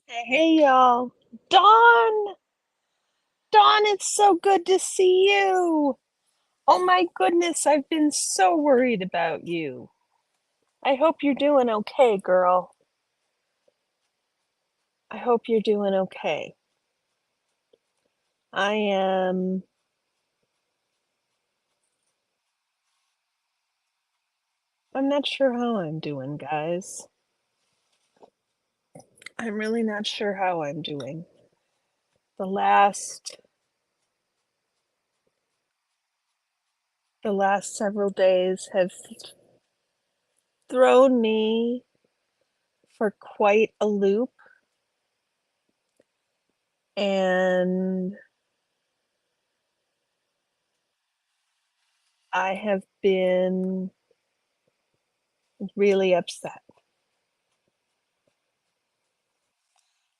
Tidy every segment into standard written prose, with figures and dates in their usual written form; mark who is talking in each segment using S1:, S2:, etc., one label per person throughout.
S1: Hey y'all. Dawn! Dawn, it's so good to see you. Oh my goodness, I've been so worried about you. I hope you're doing okay, girl. I hope you're doing okay. I am, I'm not sure how I'm doing, guys. I'm really not sure how I'm doing. The last the last several days have thrown me for quite a loop, and I have been really upset.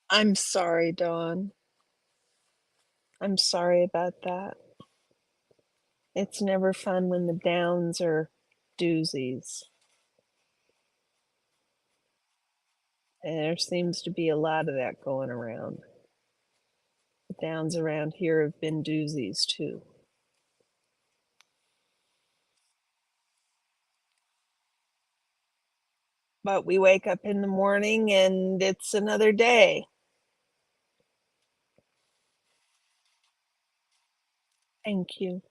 S1: I'm sorry, Dawn. I'm sorry about that. It's never fun when the downs are doozies. And there seems to be a lot of that going around. The downs around here have been doozies too. But we wake up in the morning and it's another day. Thank you.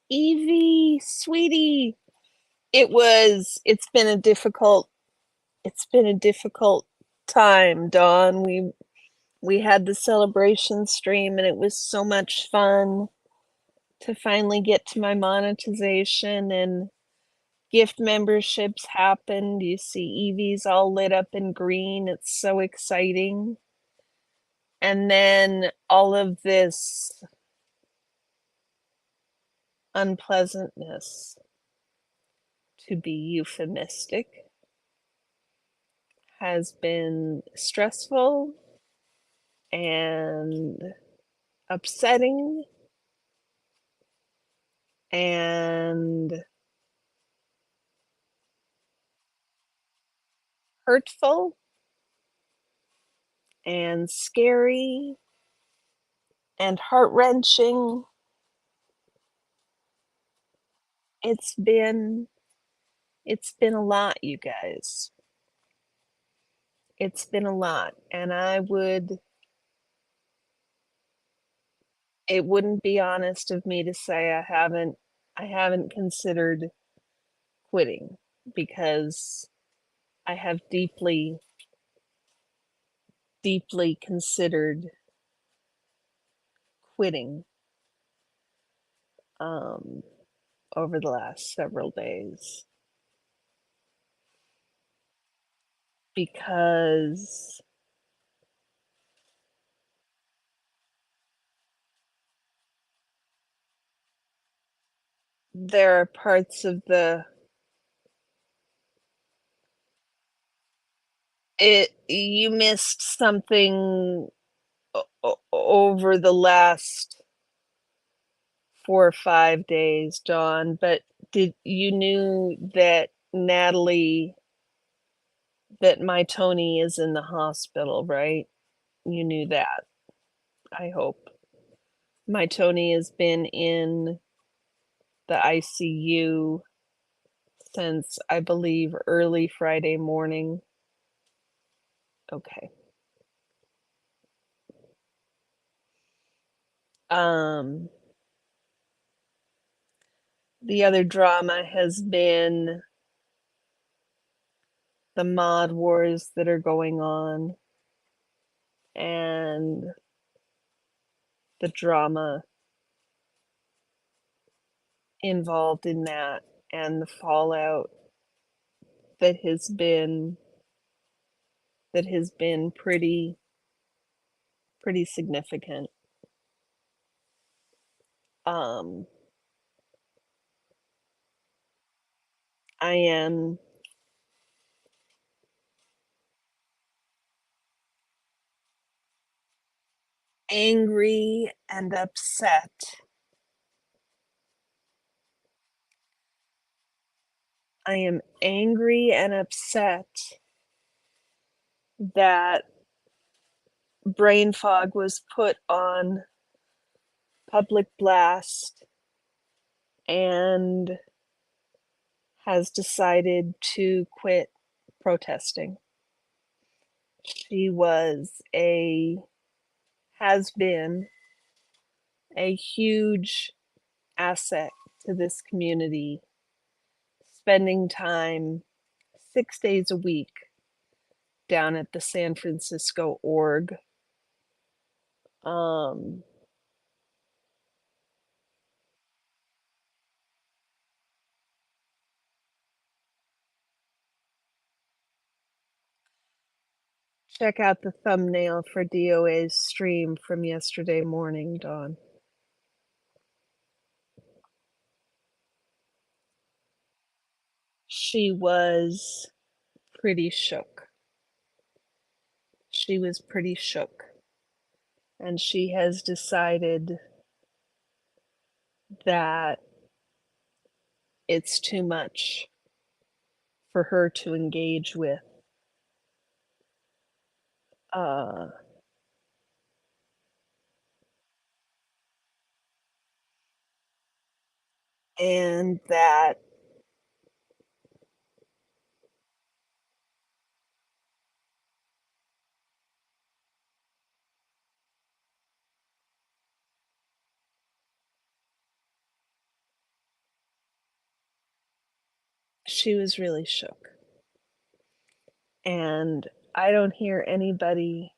S1: Evie, sweetie. It's been a difficult time, Dawn. We had the celebration stream and it was so much fun to finally get to my monetization, and gift memberships happened. You see Evie's all lit up in green. It's so exciting. And then all of this unpleasantness, to be euphemistic, has been stressful and upsetting and hurtful and scary and heart-wrenching. It's been it's been a lot, you guys. It's been a lot, and it wouldn't be honest of me to say I haven't considered quitting, because I have deeply considered quitting um, over the last several days, because there are parts of the it you missed something over the last 4 or 5 days, Dawn. But did you knew that my Tony is in the hospital, right? You knew that, I hope. My Tony has been in the ICU since, I believe, early Friday morning. Okay. Um, the other drama has been the mod wars that are going on, and the drama involved in that, and the fallout that has been pretty significant. Um, I am angry and upset. I am angry and upset that brain fog was put on public blast and has decided to quit protesting. She has been a huge asset to this community, spending time 6 days a week down at the San Francisco org. Um, Check out the thumbnail for DOA's stream from yesterday morning, Dawn. She was pretty shook. She was pretty shook. And she has decided that it's too much for her to engage with. Uh, and that she was really shook. And I don't hear anybody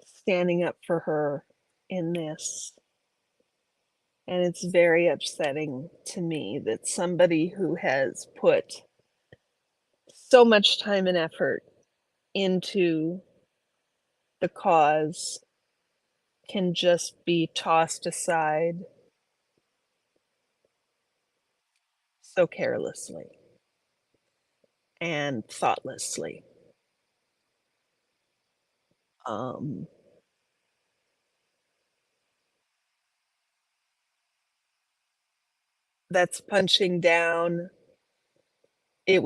S1: standing up for her in this. And it's very upsetting to me that somebody who has put so much time and effort into the cause can just be tossed aside so carelessly and thoughtlessly. Um, that's punching down. It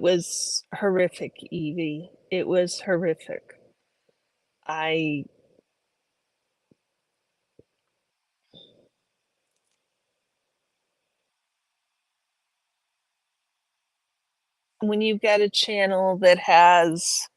S1: was horrific, Evie. It was horrific. I When you've got a channel that has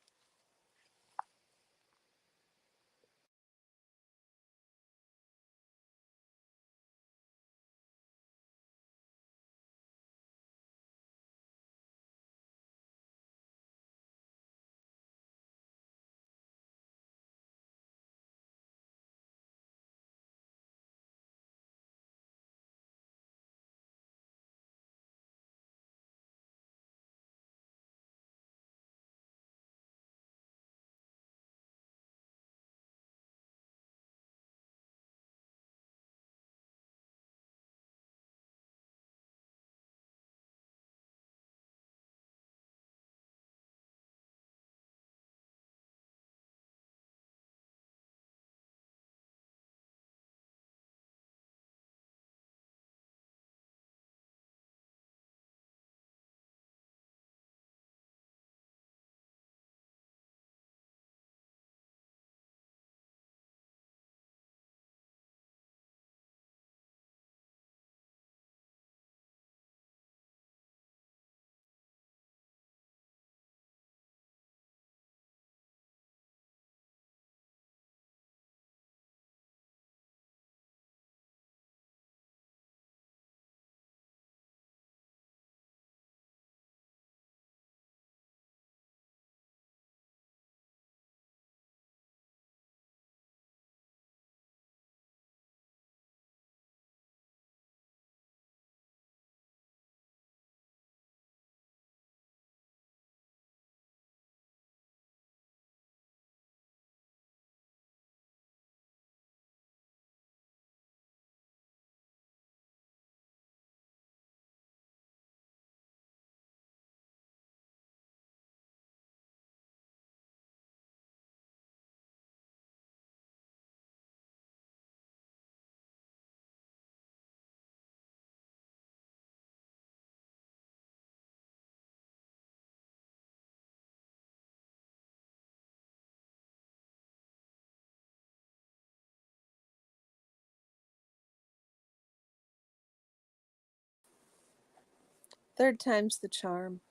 S1: Third time's the charm.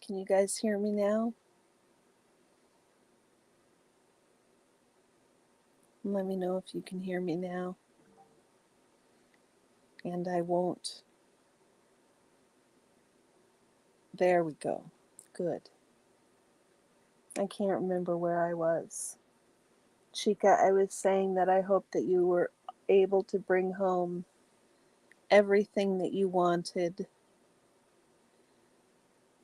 S1: Can you guys hear me now? Let me know if you can hear me now. And I won't. There we go. Good. I can't remember where I was. Chica, I was saying that I hope that you were able to bring home everything that you wanted,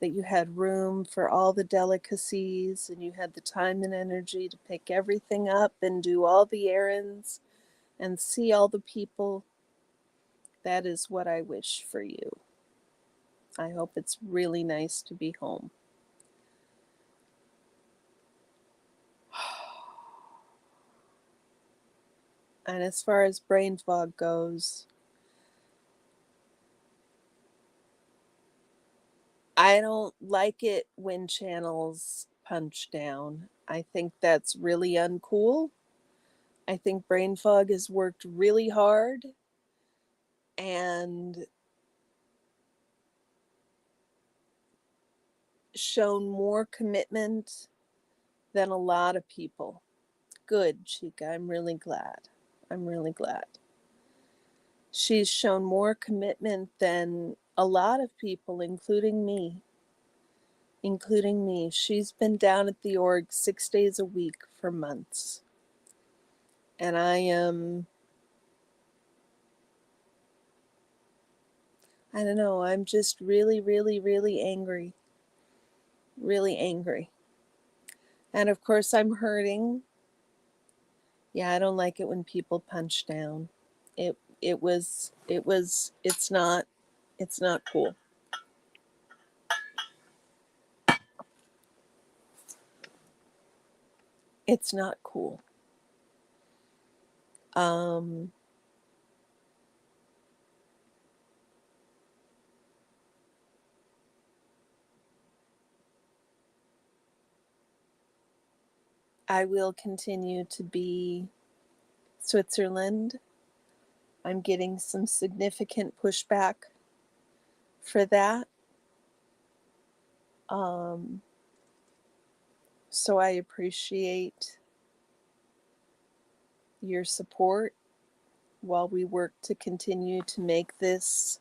S1: that you had room for all the delicacies, and you had the time and energy to pick everything up and do all the errands and see all the people. That is what I wish for you. I hope it's really nice to be home. And as far as brain fog goes, I don't like it when channels punch down. I think that's really uncool. I think brain fog has worked really hard and shown more commitment than a lot of people. Good, Chica. I'm really glad. I'm really glad. She's shown more commitment than a lot of people, including me. Including me. She's been down at the org 6 days a week for months. And I don't know, I'm just really, really, really angry. Really angry. And of course, I'm hurting. Yeah, I don't like it when people punch down. It's not cool. It's not cool. Um, I will continue to be Switzerland. I'm getting some significant pushback for that. Um, so I appreciate your support while we work to continue to make this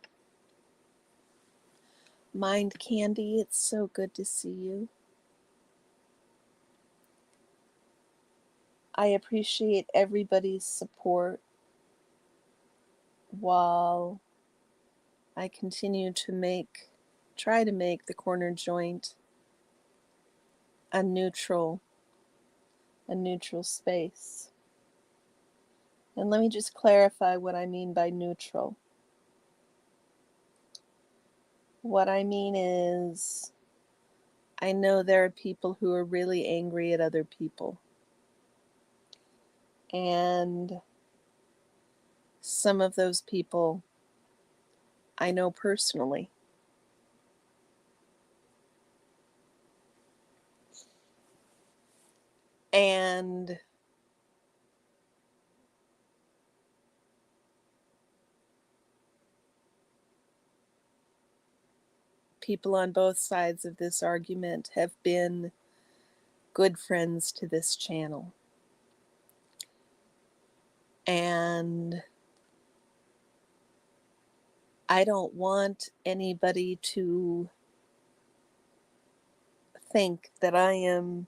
S1: mind candy. It's so good to see you. I appreciate everybody's support while I continue to try to make the corner joint a neutral space. And let me just clarify what I mean by neutral. What I mean is, I know there are people who are really angry at other people. And some of those people I know personally. And people on both sides of this argument have been good friends to this channel. And I don't want anybody to think that I am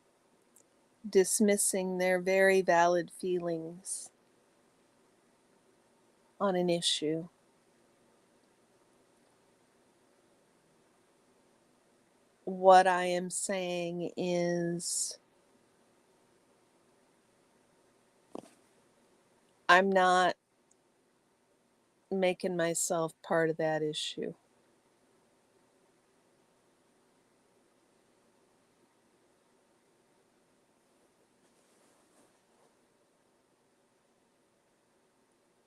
S1: dismissing their very valid feelings on an issue. What I am saying is, I'm not making myself part of that issue.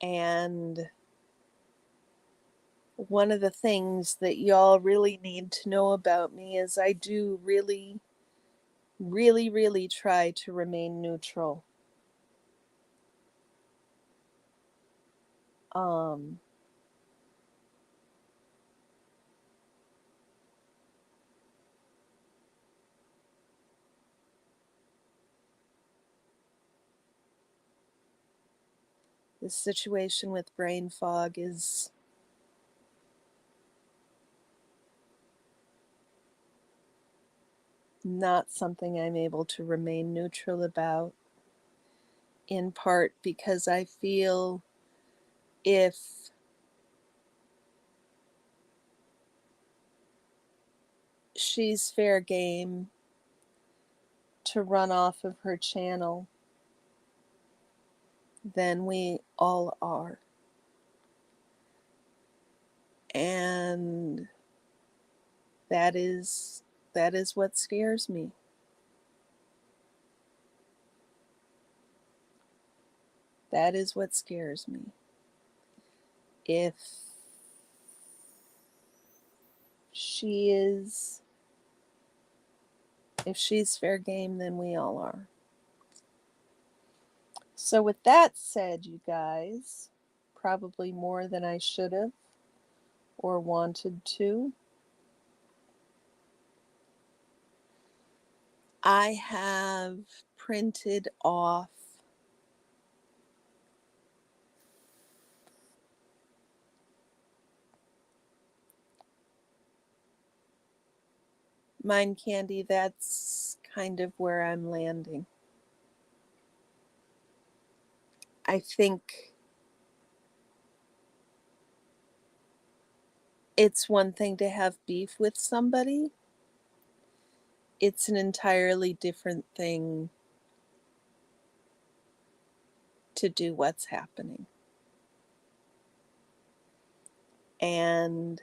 S1: And one of the things that y'all really need to know about me is I do really, really, really try to remain neutral. Um, The situation with brain fog is not something I'm able to remain neutral about, in part because I feel if she's fair game to run off of her channel, then we all are. And that is what scares me. That is what scares me. If she's fair game, then we all are. So with that said, you guys, probably more than I should have or wanted to, I have printed off Mind Candy. That's kind of where I'm landing. I think it's one thing to have beef with somebody. It's an entirely different thing to do what's happening. And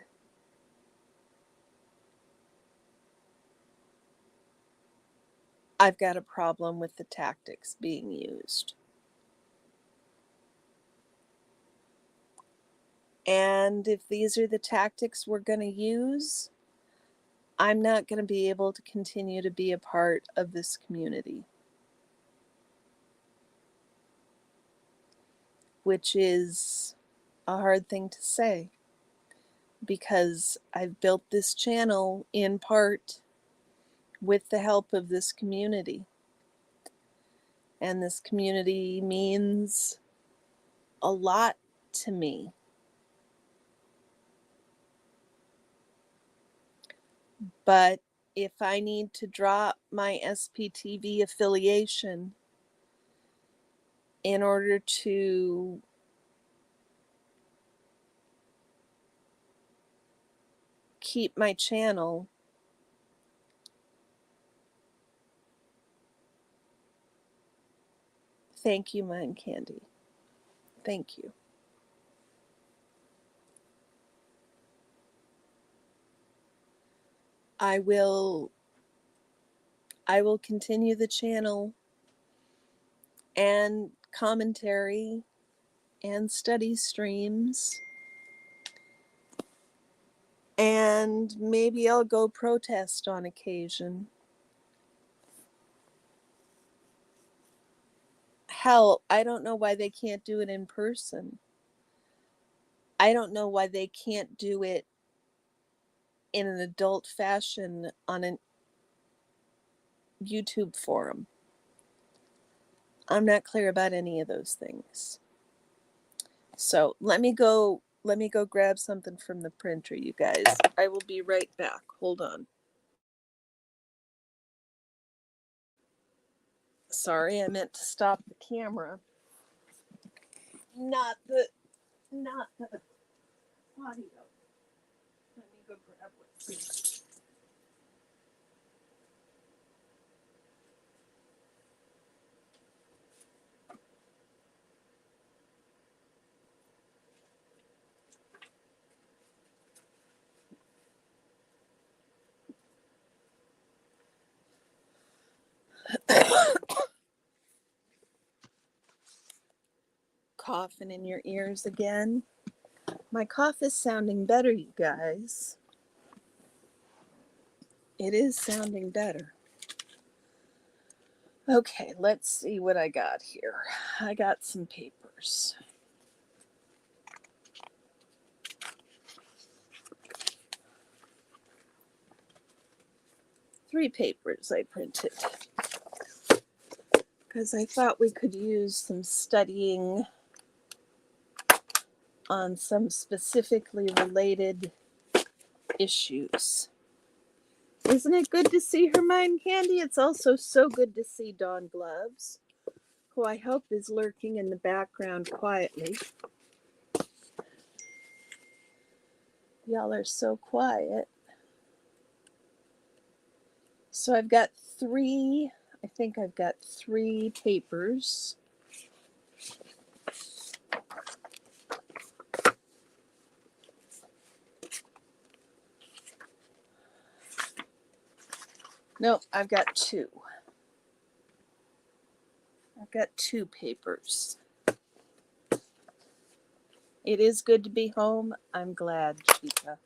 S1: I've got a problem with the tactics being used. And if these are the tactics we're going to use, I'm not going to be able to continue to be a part of this community. Which is a hard thing to say, because I've built this channel in part with the help of this community. And this community means a lot to me. But if I need to drop my SPTV affiliation in order to keep my channel, thank you, Mind Candy. Thank you. I will continue the channel and commentary and study streams, and maybe I'll go protest on occasion. Hell, I don't know why they can't do it in person. I don't know why they can't do it in an adult fashion on a YouTube forum. I'm not clear about any of those things. So let me go grab something from the printer, you guys. I will be right back. Hold on. Sorry, I meant to stop the camera. Not the audio. Let me go grab it. Coughing in your ears again. My cough is sounding better, you guys. It is sounding better. Okay, let's see what I got here. I got some papers. Three papers I printed, because I thought we could use some studying on some specifically related issues. Isn't it good to see her, Mind Candy? It's also so good to see Dawn Gloves, who I hope is lurking in the background quietly. Y'all are so quiet. So I've got three papers. No, I've got two. I've got two papers. It is good to be home. I'm glad, Chica.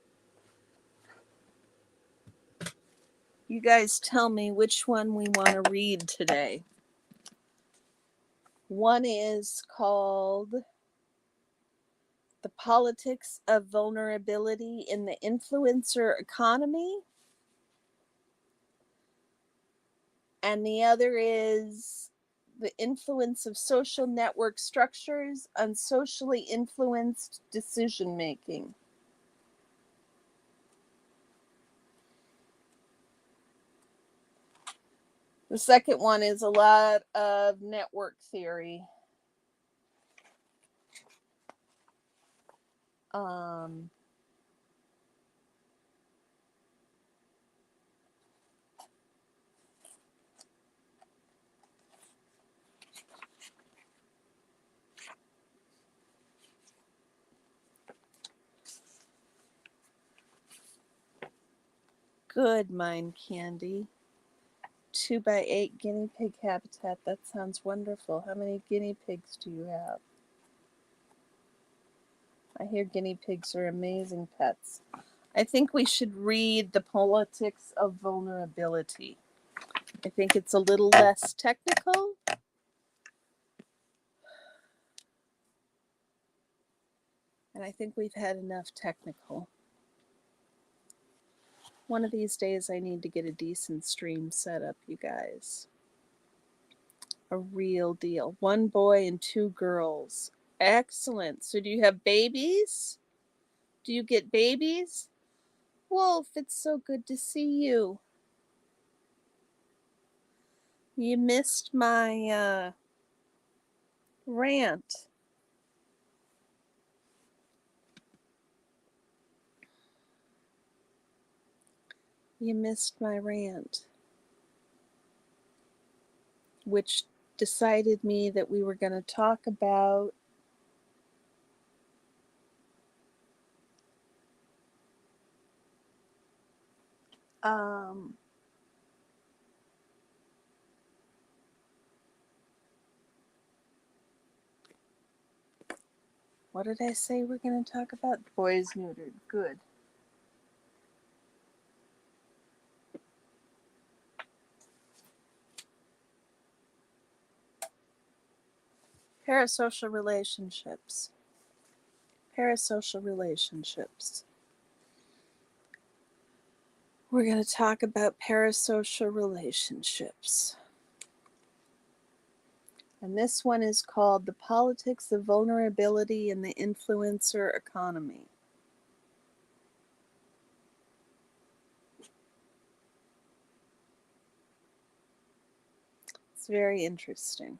S1: You guys tell me which one we want to read today. One is called The Politics of Vulnerability in the Influencer Economy. And the other is The Influence of Social Network Structures on Socially Influenced Decision Making. The second one is a lot of network theory. Good, Mind Candy. 2x8 guinea pig habitat. That sounds wonderful. How many guinea pigs do you have? I hear guinea pigs are amazing pets. I think we should read The Politics of Vulnerability. I think it's a little less technical. And I think we've had enough technical. One of these days I need to get a decent stream set up, you guys. A real deal. 1 boy and 2 girls. Excellent. So do you have babies? Do you get babies? Wolf, it's so good to see you. You missed my rant. You missed my rant, which decided me that we were going to talk about what did I say we're going to talk about? Boys neutered. Good. Parasocial relationships. Parasocial relationships. We're going to talk about parasocial relationships. And this one is called The Politics of Vulnerability in the Influencer Economy. It's very interesting.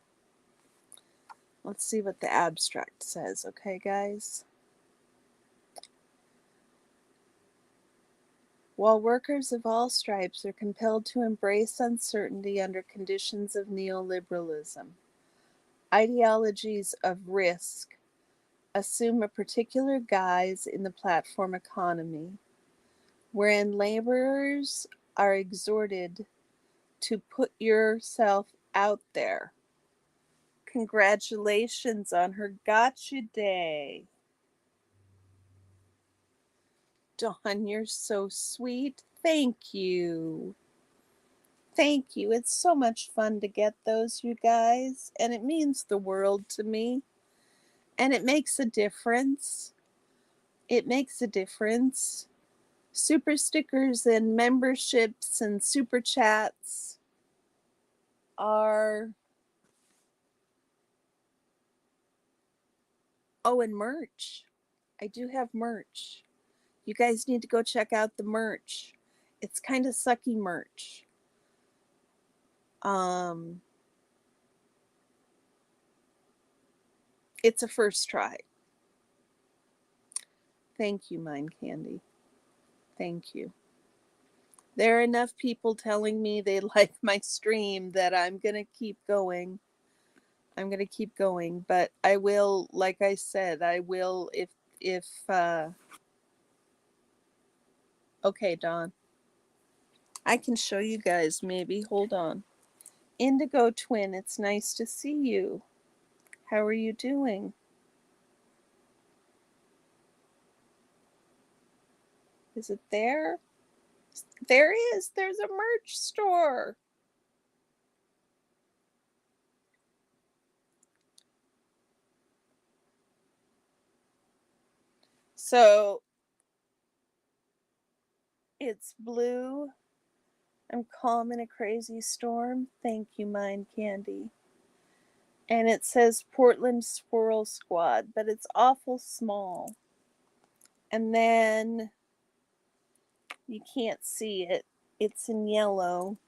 S1: Let's see what the abstract says, okay, guys? While workers of all stripes are compelled to embrace uncertainty under conditions of neoliberalism, ideologies of risk assume a particular guise in the platform economy, wherein laborers are exhorted to put yourself out there. Congratulations on her gotcha day. Dawn, you're so sweet. Thank you. Thank you. It's so much fun to get those, you guys. And it means the world to me. And it makes a difference. It makes a difference. Super stickers and memberships and super chats are... Oh, and merch. I do have merch. You guys need to go check out the merch. It's kind of sucky merch. Um, it's a first try. Thank you, Mind Candy. Thank you. There are enough people telling me they like my stream that I'm going to keep going. I'm going to keep going, but I will, like I said, I will if okay, Dawn. I can show you guys maybe. Hold on. Indigo Twin, it's nice to see you. How are you doing? Is it there? There is. There's a merch store. So it's blue. I'm calm in a crazy storm. Thank you, Mind Candy. And it says Portland Squirrel Squad, but it's awful small. And then you can't see it. It's in yellow.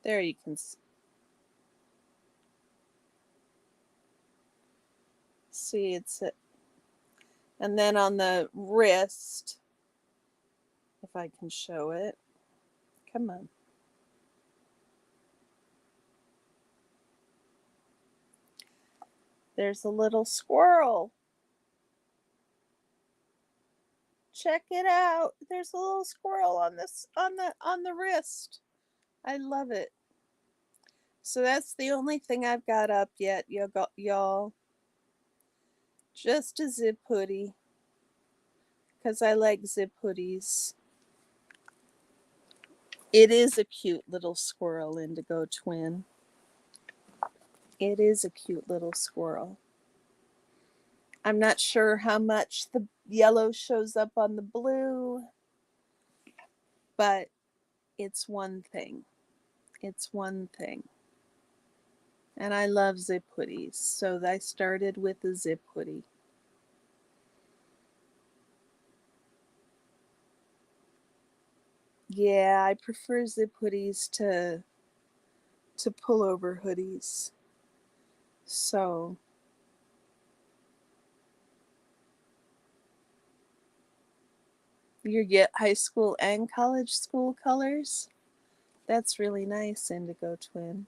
S1: There you can see it's it. And then on the wrist, if I can show it. Come on. There's a little squirrel. Check it out. There's a little squirrel on this on the wrist. I love it. So that's the only thing I've got up yet, y'all. Just a zip hoodie. Because I like zip hoodies. It is a cute little squirrel, Indigo Twin. It is a cute little squirrel. I'm not sure how much the yellow shows up on the blue, but it's one thing. It's one thing. And I love zip hoodies, so I started with a zip hoodie. Yeah, I prefer zip hoodies to pullover hoodies. So you get high school and college school colors. That's really nice, Indigo Twin.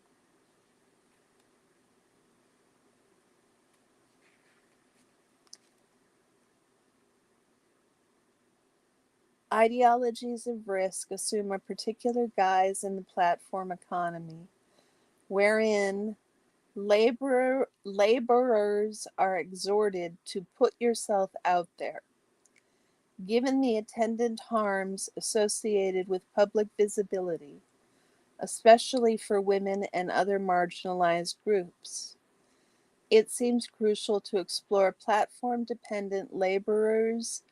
S1: Ideologies of risk assume a particular guise in the platform economy, wherein laborers are exhorted to put yourself out there. Given the attendant harms associated with public visibility, especially for women and other marginalized groups, it seems crucial to explore platform-dependent laborers'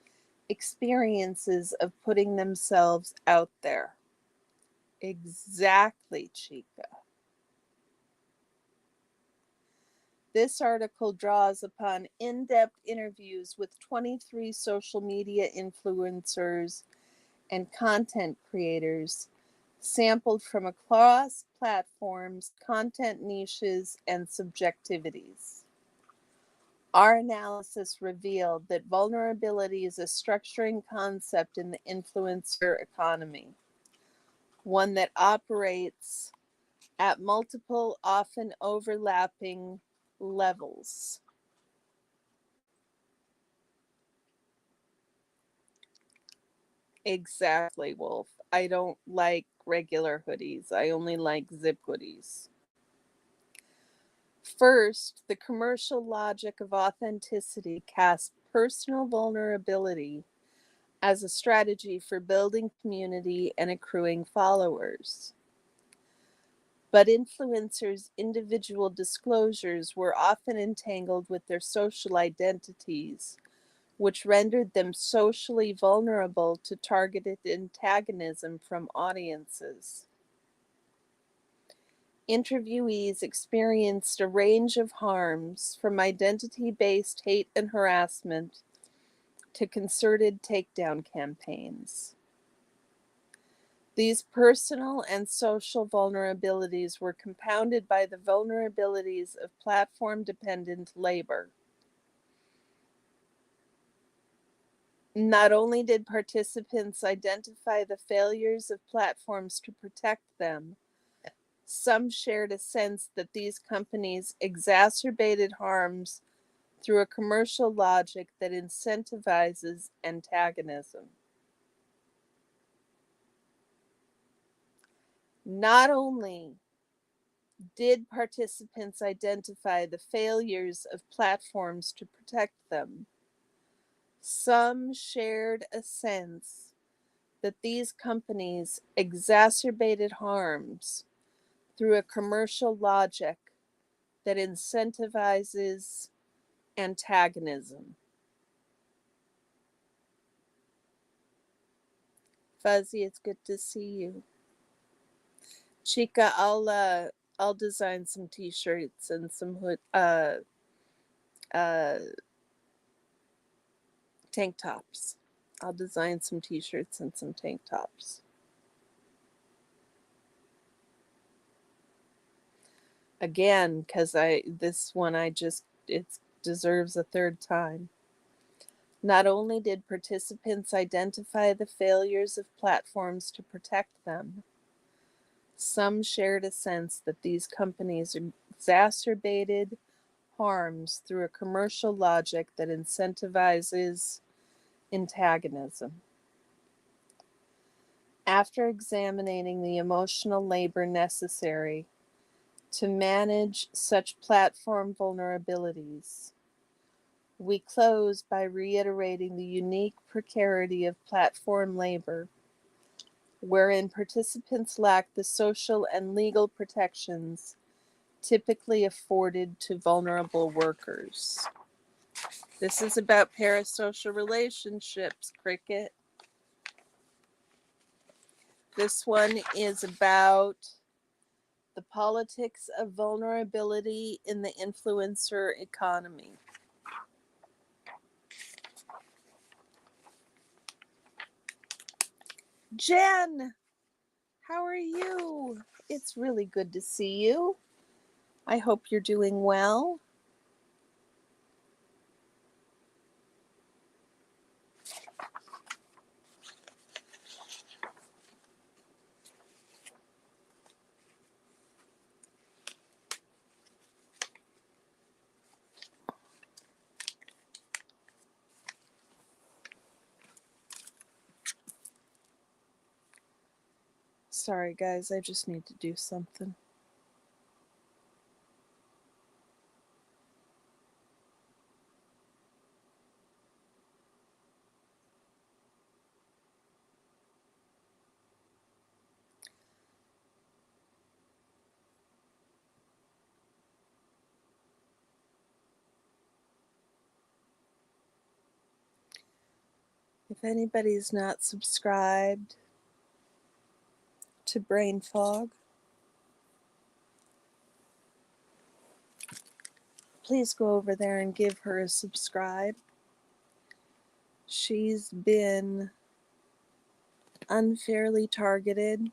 S1: experiences of putting themselves out there. Exactly, Chica. This article draws upon in-depth interviews with 23 social media influencers and content creators sampled from across platforms, content niches, and subjectivities. Our analysis revealed that vulnerability is a structuring concept in the influencer economy, one that operates at multiple, often overlapping levels. Exactly, Wolf. I don't like regular hoodies. I only like zip hoodies. First, the commercial logic of authenticity casts personal vulnerability as a strategy for building community and accruing followers. But influencers' individual disclosures were often entangled with their social identities, which rendered them socially vulnerable to targeted antagonism from audiences. Interviewees experienced a range of harms from identity-based hate and harassment to concerted takedown campaigns. These personal and social vulnerabilities were compounded by the vulnerabilities of platform-dependent labor. Not only did participants identify the failures of platforms to protect them, some shared a sense that these companies exacerbated harms through a commercial logic that incentivizes antagonism. Not only did participants identify the failures of platforms to protect them, some shared a sense that these companies exacerbated harms through a commercial logic that incentivizes antagonism. Fuzzy, it's good to see you. Chica, I'll design some t-shirts and some tank tops. I'll design some t-shirts and some tank tops. Again, because this one it deserves a third time. Not only did participants identify the failures of platforms to protect them, some shared a sense that these companies exacerbated harms through a commercial logic that incentivizes antagonism. After examining the emotional labor necessary to manage such platform vulnerabilities, we close by reiterating the unique precarity of platform labor, wherein participants lack the social and legal protections typically afforded to vulnerable workers. This is about parasocial relationships, Cricket. This one is about the politics of vulnerability in the influencer economy. Jen, how are you? It's really good to see you. I hope you're doing well. Sorry, guys, I just need to do something. If anybody's not subscribed to Brain Fog, please go over there and give her a subscribe. She's been unfairly targeted.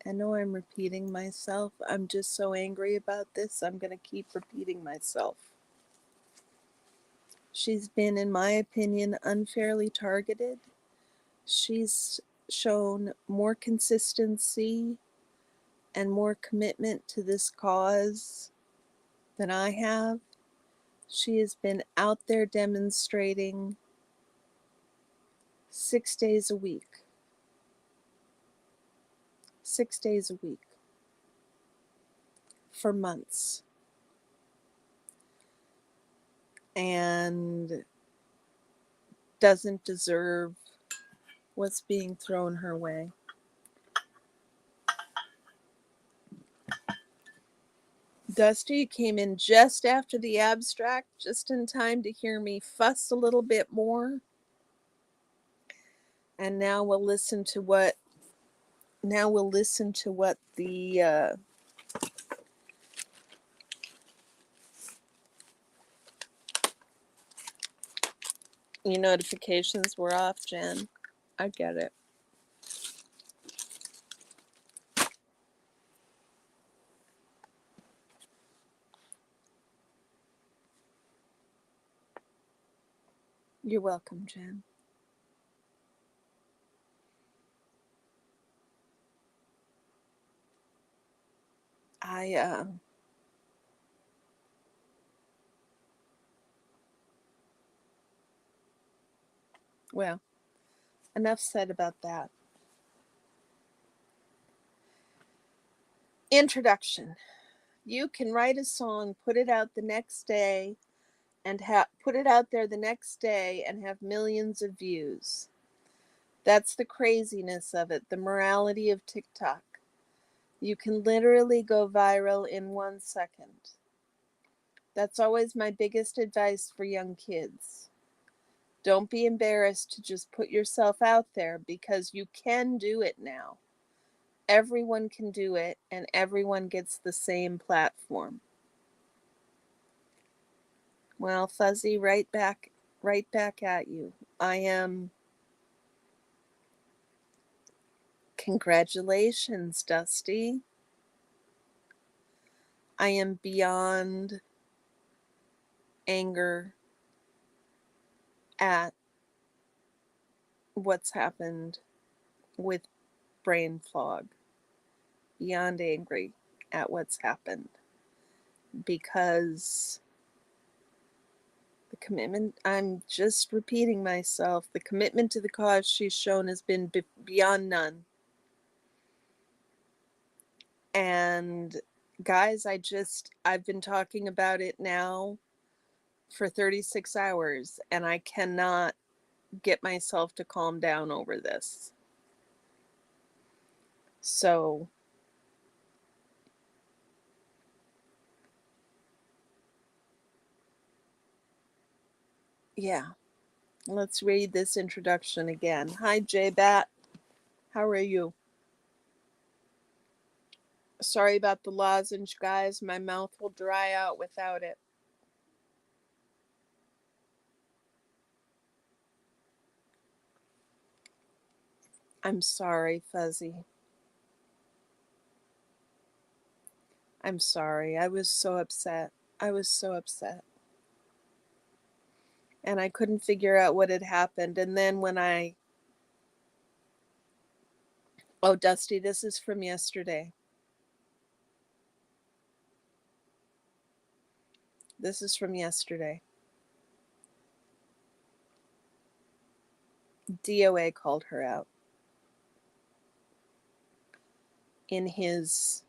S1: I know I'm repeating myself. I'm just so angry about this, I'm going to keep repeating myself. She's been, in my opinion, unfairly targeted. She's shown more consistency and more commitment to this cause than I have. She has been out there demonstrating 6 days a week. 6 days a week. For months. And doesn't deserve what's being thrown her way. Dusty came in just after the abstract, just in time to hear me fuss a little bit more. And now we'll listen to what the Your notifications were off, Jen. I get it. You're welcome, Jen. Well, enough said about that. Introduction. You can write a song, put it out the next day, and put it out there the next day and have millions of views. That's the craziness of it, the morality of TikTok. You can literally go viral in 1 second. That's always my biggest advice for young kids. Don't be embarrassed to just put yourself out there, because you can do it now. Everyone can do it, and everyone gets the same platform. Well, Fuzzy, right back at you. I am. Congratulations, Dusty. I am beyond anger at what's happened with brain fog. Beyond angry at what's happened. Because the commitment, I'm just repeating myself, the commitment to the cause she's shown has been beyond none. And guys, I've been talking about it now for 36 hours, and I cannot get myself to calm down over this. So, yeah, let's read this introduction again. Hi, J-Bat. How are you? Sorry about the lozenge, guys. My mouth will dry out without it. I'm sorry, Fuzzy. I'm sorry. I was so upset. I was so upset. And I couldn't figure out what had happened. And then when oh, Dusty, this is from yesterday. This is from yesterday. DOA called her out in his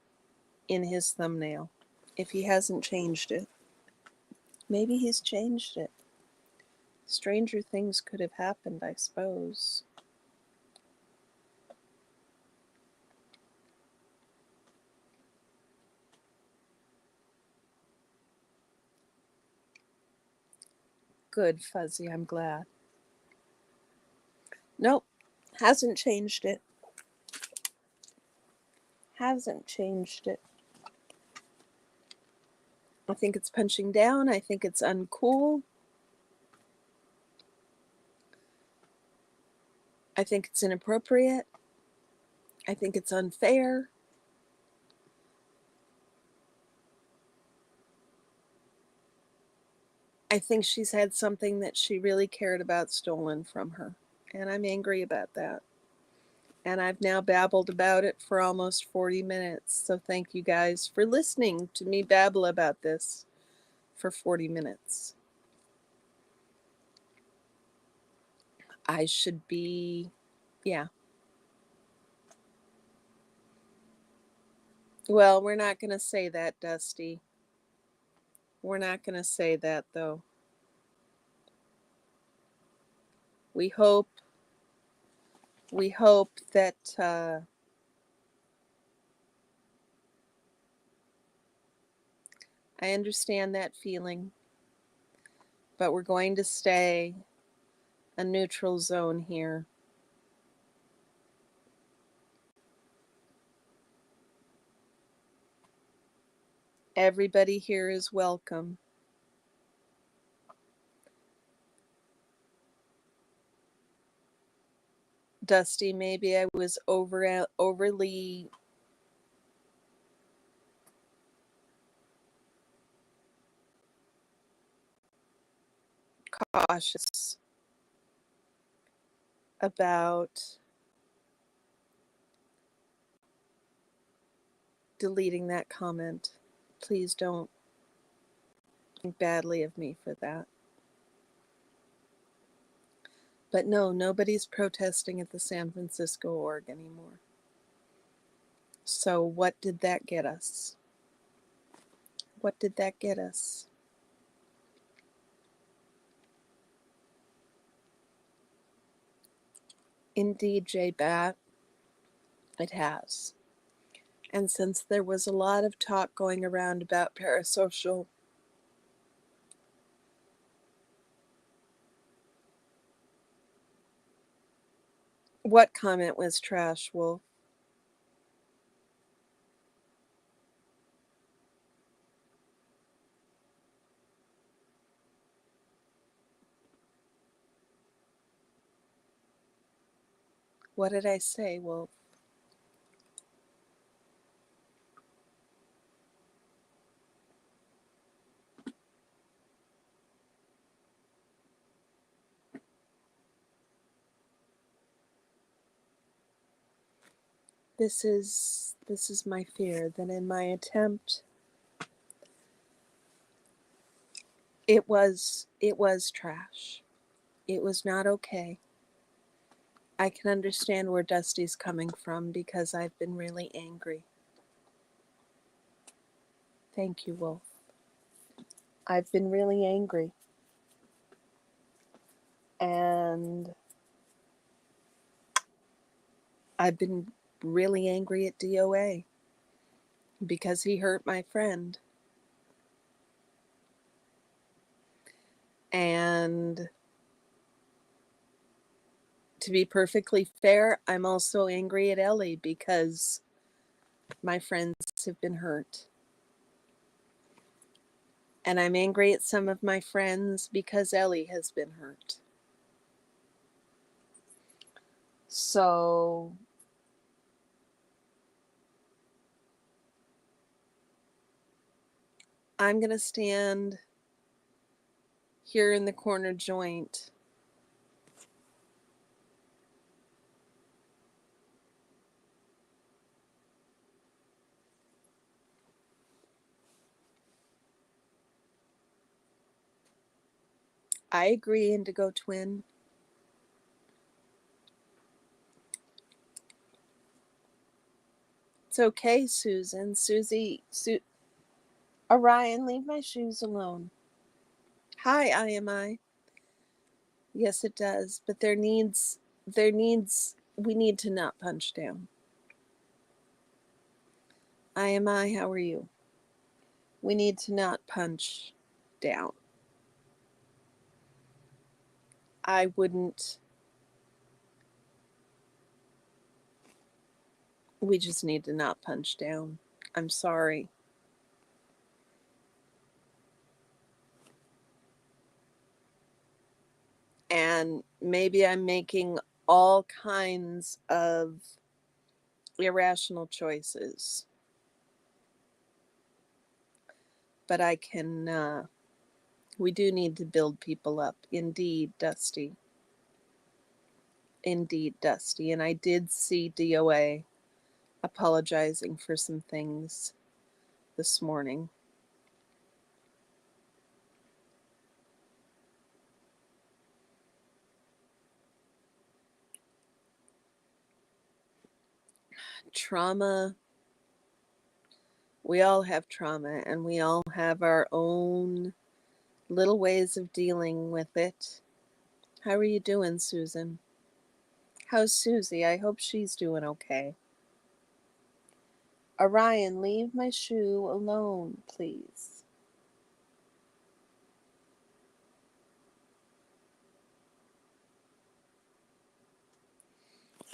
S1: thumbnail. If he hasn't changed it. Maybe he's changed it. Stranger things could have happened, I suppose. Good, Fuzzy, I'm glad. Nope, hasn't changed it. Hasn't changed it. I think it's punching down. I think it's uncool. I think it's inappropriate. I think it's unfair. I think she's had something that she really cared about stolen from her. And I'm angry about that. And I've now babbled about it for almost 40 minutes. So thank you guys for listening to me babble about this for 40 minutes. I should be, yeah. Well, we're not going to say that, Dusty. We're not going to say that, though. We hope that I understand that feeling, but we're going to stay a neutral zone here. Everybody here is welcome. Dusty, maybe I was overly cautious about deleting that comment. Please don't think badly of me for that. But no, nobody's protesting at the San Francisco org anymore. So what did that get us? What did that get us? Indeed, J-Bat, it has. And since there was a lot of talk going around about Parasocial, what comment was trash, Wolf? What did I say, Wolf? This is my fear, that in my attempt, it was trash. It was not okay. I can understand where Dusty's coming from because I've been really angry. Thank you, Wolf. I've been really angry. And I've been really angry at DOA because he hurt my friend. And to be perfectly fair, I'm also angry at Ellie because my friends have been hurt. And I'm angry at some of my friends because Ellie has been hurt. So I'm going to stand here in the corner joint I agree, Indigo Twin. It's okay, Susan. Orion, leave my shoes alone. Hi, IMI. Yes, it does, but we need to not punch down. IMI, how are you? We need to not punch down. I wouldn't. We just need to not punch down. I'm sorry. And maybe I'm making all kinds of irrational choices. But we do need to build people up. Indeed, Dusty. Indeed, Dusty. And I did see DOA apologizing for some things this morning. Trauma. We all have trauma, and we all have our own little ways of dealing with it. How are you doing, Susan? How's Susie? I hope she's doing okay. Orion, leave my shoe alone, please.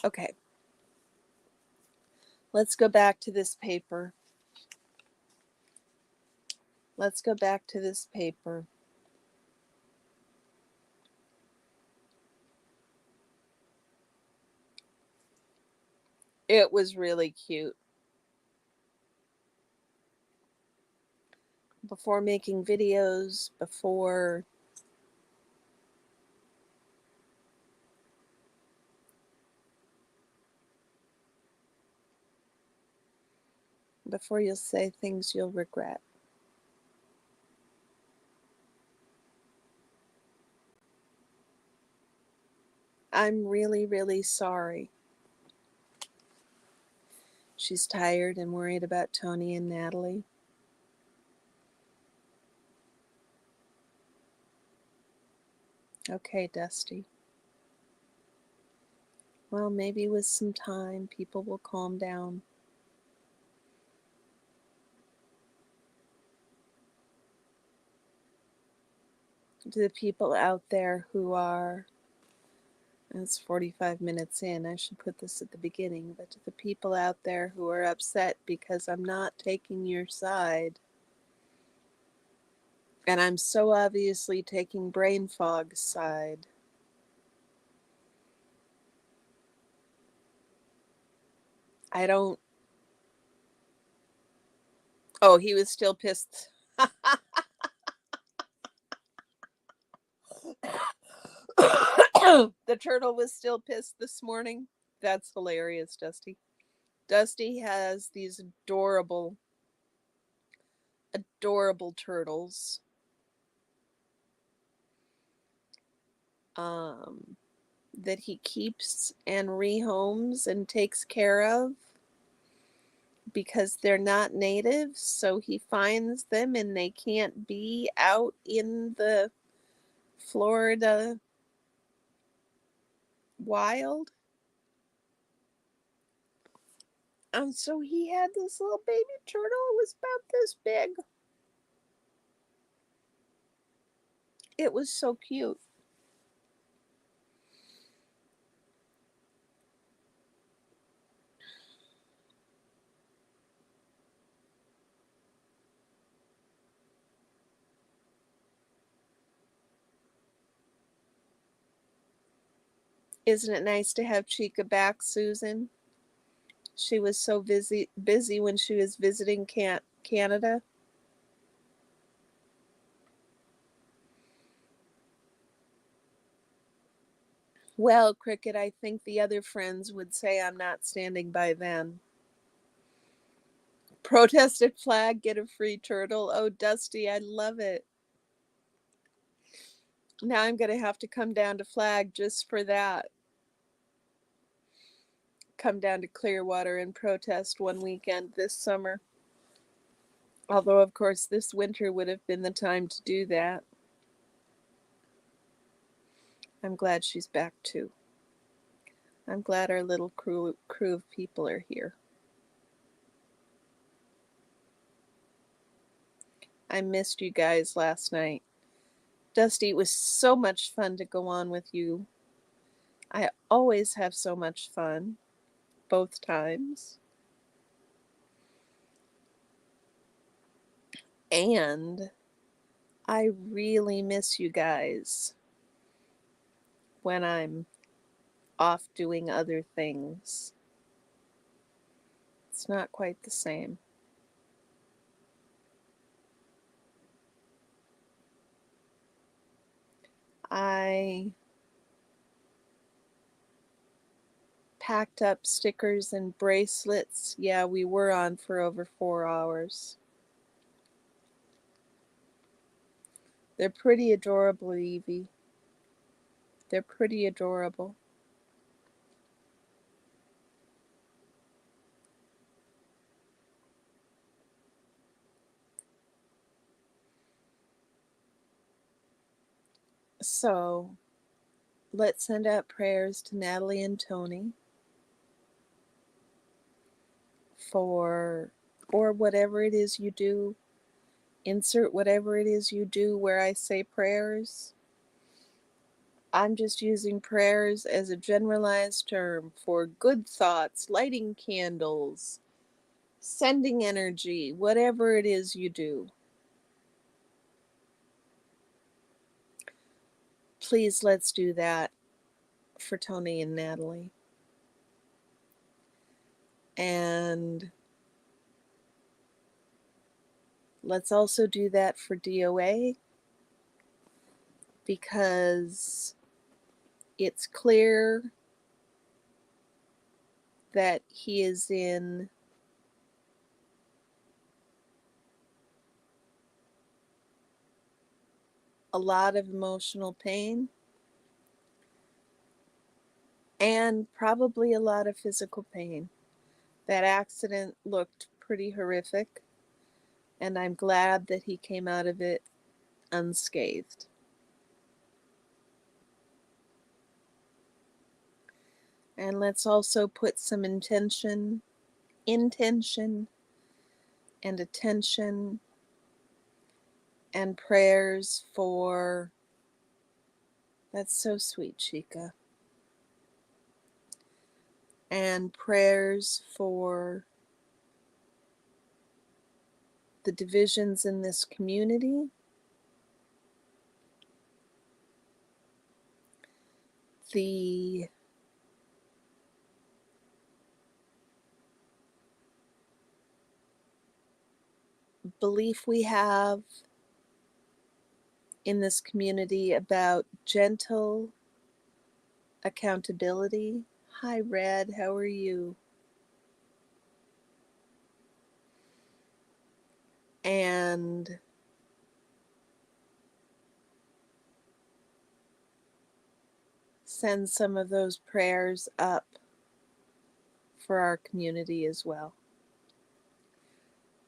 S1: Okay. Let's go back to this paper. Let's go back to this paper. It was really cute. Before making videos, before you'll say things you'll regret. I'm really, really sorry. She's tired and worried about Tony and Natalie. Okay, Dusty. Well, maybe with some time, people will calm down. To the people out there who are, it's 45 minutes in, I should put this at the beginning, but to the people out there who are upset because I'm not taking your side, and I'm so obviously taking brain fog's side, I don't. Oh, he was still pissed. The turtle was still pissed this morning. That's hilarious, Dusty. Dusty has these adorable, adorable turtles. That he keeps and rehomes and takes care of because they're not natives. So he finds them and they can't be out in the Florida wild. And so he had this little baby turtle. It was about this big. It was so cute. Isn't it nice to have Chica back, Susan? She was so busy when she was visiting Canada. Well, Cricket, I think the other friends would say I'm not standing by then. Protested flag, get a free turtle. Oh, Dusty, I love it. Now I'm going to have to come down to Flag just for that. Come down to Clearwater and protest one weekend this summer. Although, of course, this winter would have been the time to do that. I'm glad she's back too. I'm glad our little crew of people are here. I missed you guys last night. Dusty, it was so much fun to go on with you. I always have so much fun, both times. And I really miss you guys when I'm off doing other things. It's not quite the same. I packed up stickers and bracelets. Yeah, we were on for over 4 hours. They're pretty adorable, Evie. They're pretty adorable. So, let's send out prayers to Natalie and Tony for, or whatever it is you do. Insert whatever it is you do where I say prayers. I'm just using prayers as a generalized term for good thoughts, lighting candles, sending energy, whatever it is you do. Please, let's do that for Tony and Natalie. And let's also do that for DOA, because it's clear that he is in a lot of emotional pain and probably a lot of physical pain. That accident looked pretty horrific, and I'm glad that he came out of it unscathed. And let's also put some intention, and attention and prayers for, that's so sweet, Chica, and prayers for the divisions in this community, the belief we have in this community about gentle accountability. Hi, Red, how are you? And send some of those prayers up for our community as well.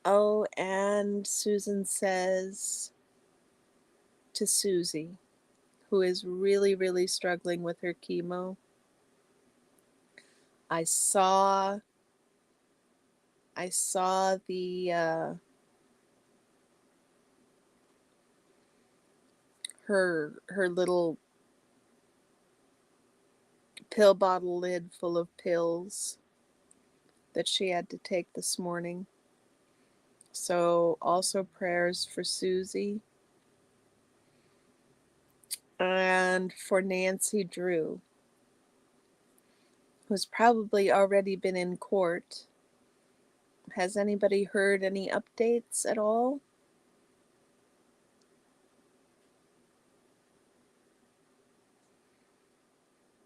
S1: Oh, and Susan says to Susie, who is really, really struggling with her chemo, I saw the her little pill bottle lid full of pills that she had to take this morning. So also prayers for Susie and for Nancy Drew, who's probably already been in court. Has anybody heard any updates at all?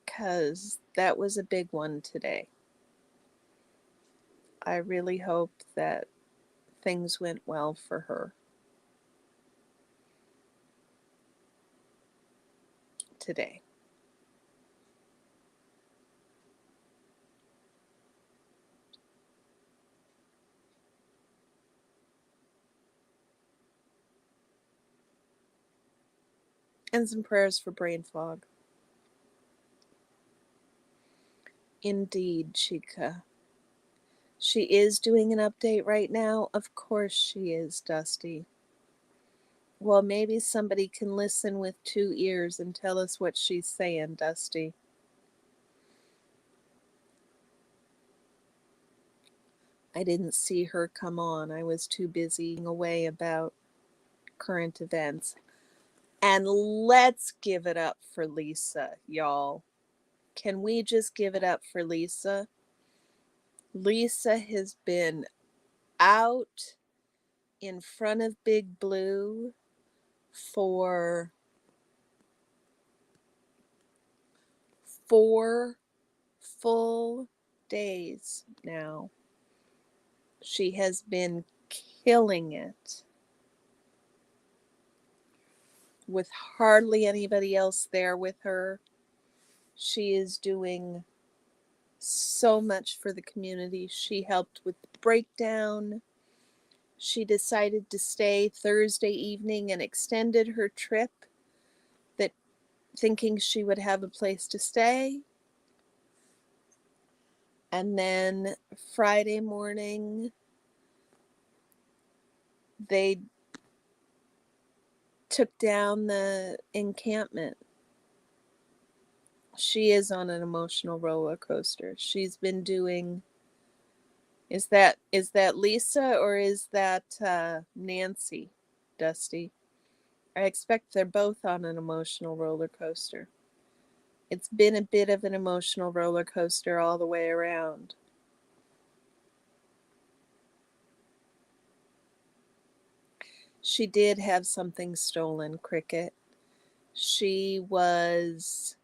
S1: Because that was a big one today. I really hope that things went well for her today. And some prayers for brain fog. Indeed, Chica. She is doing an update right now. Of course she is, Dusty. Well, maybe somebody can listen with 2 ears and tell us what she's saying, Dusty. I didn't see her come on. I was too busy away about current events. And let's give it up for Lisa, y'all. Can we just give it up for Lisa? Lisa has been out in front of Big Blue for 4 full days now. She has been killing it with hardly anybody else there with her. She is doing so much for the community. She helped with the breakdown. She decided to stay Thursday evening and extended her trip, that thinking she would have a place to stay. And then Friday morning, they took down the encampment. She is on an emotional roller coaster. She's been doing, is that Lisa or is that Nancy, Dusty? I expect they're both on an emotional roller coaster. It's been a bit of an emotional roller coaster all the way around. She did have something stolen, Cricket. She was,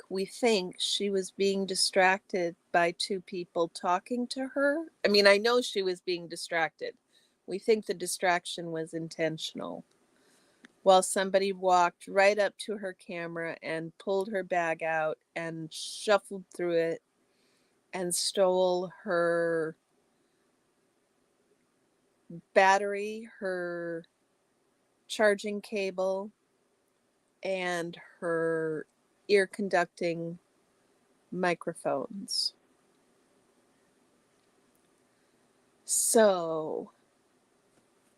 S1: we think she was being distracted by two people talking to her. I mean, I know she was being distracted. We think the distraction was intentional. While somebody walked right up to her camera and pulled her bag out and shuffled through it and stole her battery, her charging cable, and her ear conducting microphones. So,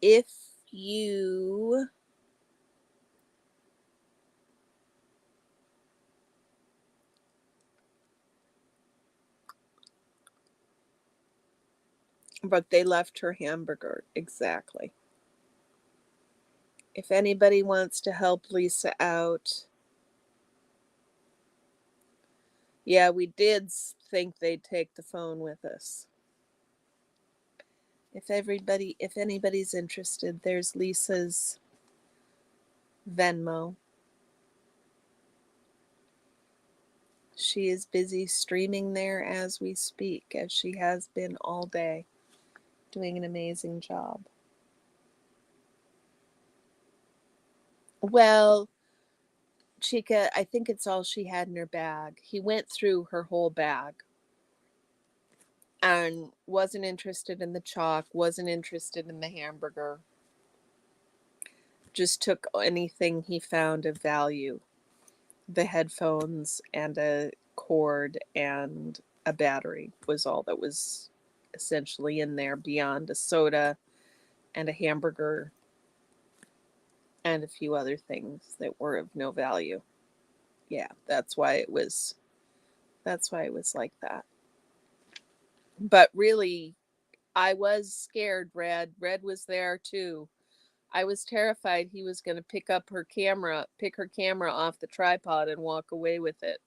S1: if you but they left her hamburger, exactly. If anybody wants to help Lisa out, yeah, we did think they'd take the phone with us. If anybody's interested, there's Lisa's Venmo. She is busy streaming there as we speak, as she has been all day, doing an amazing job. Well, Chica, I think it's all she had in her bag. He went through her whole bag and wasn't interested in the chalk, wasn't interested in the hamburger, just took anything he found of value. The headphones and a cord and a battery was all that was essentially in there, beyond a soda and a hamburger and a few other things that were of no value. Yeah, that's why it was like that. But really, I was scared, Red. Red was there too. I was terrified he was going to pick her camera off the tripod and walk away with it.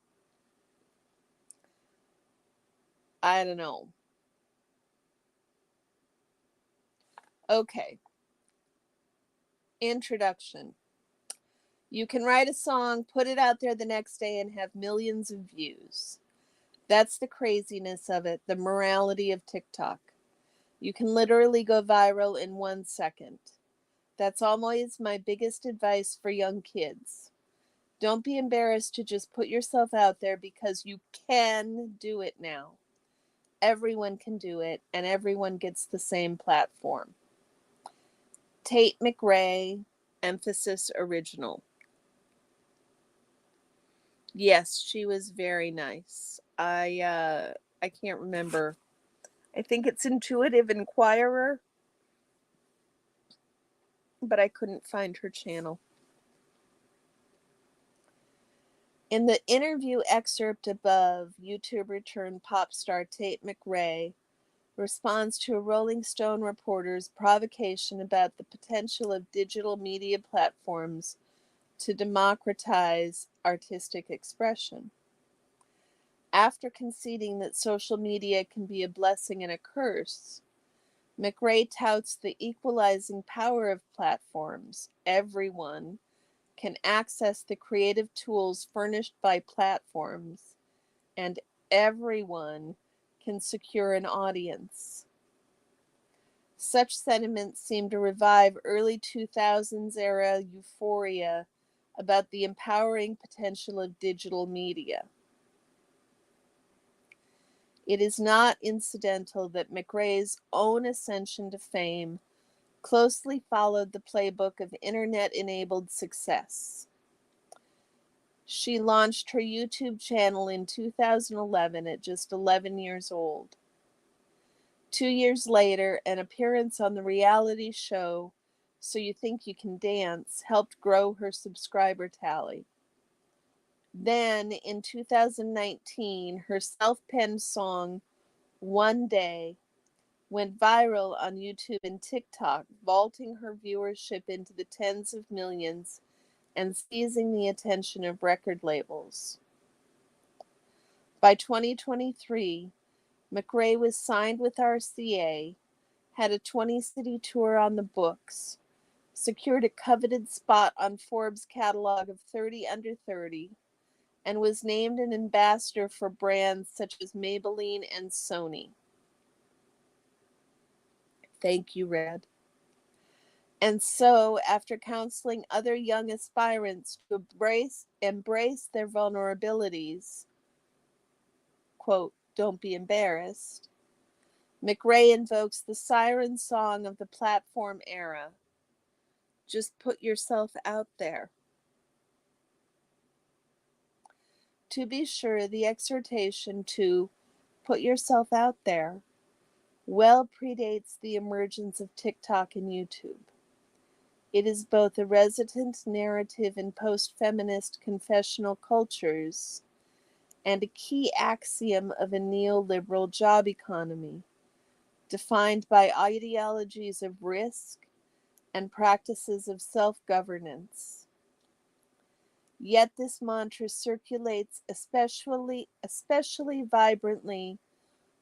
S1: I don't know. Okay. Introduction. You can write a song, put it out there the next day, and have millions of views. That's the craziness of it, the morality of TikTok. You can literally go viral in 1 second. That's always my biggest advice for young kids. Don't be embarrassed to just put yourself out there, because you can do it now. Everyone can do it, and everyone gets the same platform. Tate McRae, emphasis original. Yes, she was very nice. I can't remember. I think it's Intuitive Inquirer, but I couldn't find her channel. In the interview excerpt above, YouTuber turned pop star Tate McRae responds to a Rolling Stone reporter's provocation about the potential of digital media platforms to democratize artistic expression. After conceding that social media can be a blessing and a curse, McRae touts the equalizing power of platforms. Everyone can access the creative tools furnished by platforms, and everyone can secure an audience. Such sentiments seem to revive early 2000s era euphoria about the empowering potential of digital media. It is not incidental that McRae's own ascension to fame closely followed the playbook of internet-enabled success. She launched her YouTube channel in 2011 at just 11 years old. 2 years later, an appearance on the reality show So You Think You Can Dance helped grow her subscriber tally. Then, in 2019, her self-penned song, One Day, went viral on YouTube and TikTok, vaulting her viewership into the tens of millions and seizing the attention of record labels. By 2023, McRae was signed with RCA, had a 20-city tour on the books, secured a coveted spot on Forbes' catalog of 30 under 30, and was named an ambassador for brands such as Maybelline and Sony. Thank you, Red. And so, after counseling other young aspirants to embrace their vulnerabilities, quote, don't be embarrassed, McRae invokes the siren song of the platform era. Just put yourself out there. To be sure, the exhortation to put yourself out there well predates the emergence of TikTok and YouTube. It is both a resident narrative in post-feminist confessional cultures and a key axiom of a neoliberal job economy, defined by ideologies of risk and practices of self-governance. Yet this mantra circulates especially vibrantly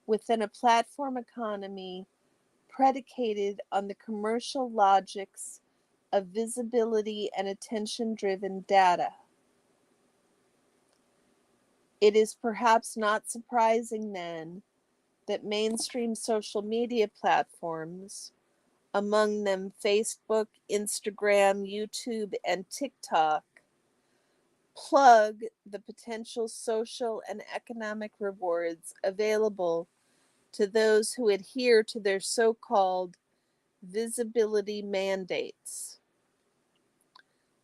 S1: within a platform economy predicated on the commercial logics of visibility and attention-driven data. It is perhaps not surprising then that mainstream social media platforms, among them Facebook, Instagram, YouTube, and TikTok, plug the potential social and economic rewards available to those who adhere to their so-called visibility mandates.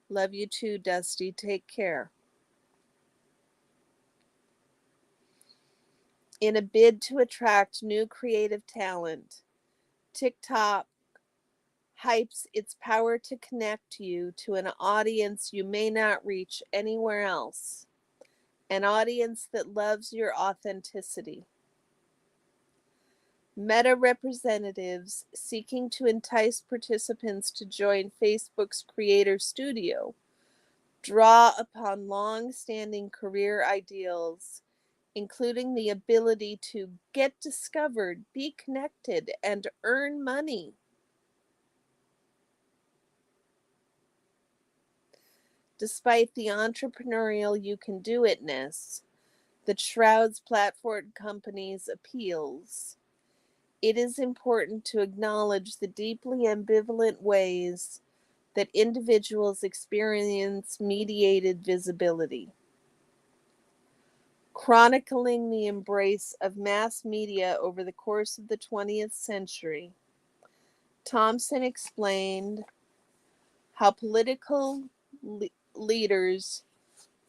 S1: Love you too, Dusty. Take care. In a bid to attract new creative talent, TikTok hypes its power to connect you to an audience you may not reach anywhere else, an audience that loves your authenticity. Meta representatives seeking to entice participants to join Facebook's Creator Studio draw upon long-standing career ideals, including the ability to get discovered, be connected, and earn money. Despite the entrepreneurial you-can-do-itness that shrouds platform companies' appeals, it is important to acknowledge the deeply ambivalent ways that individuals experience mediated visibility. Chronicling the embrace of mass media over the course of the 20th century, Thompson explained how political leaders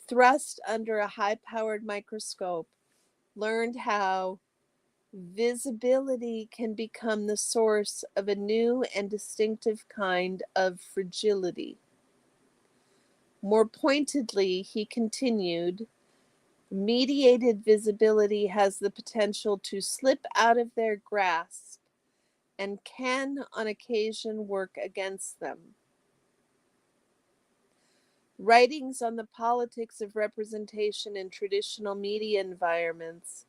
S1: thrust under a high-powered microscope learned how visibility can become the source of a new and distinctive kind of fragility. More pointedly, he continued, mediated visibility has the potential to slip out of their grasp and can, on occasion, work against them. Writings on the politics of representation in traditional media environments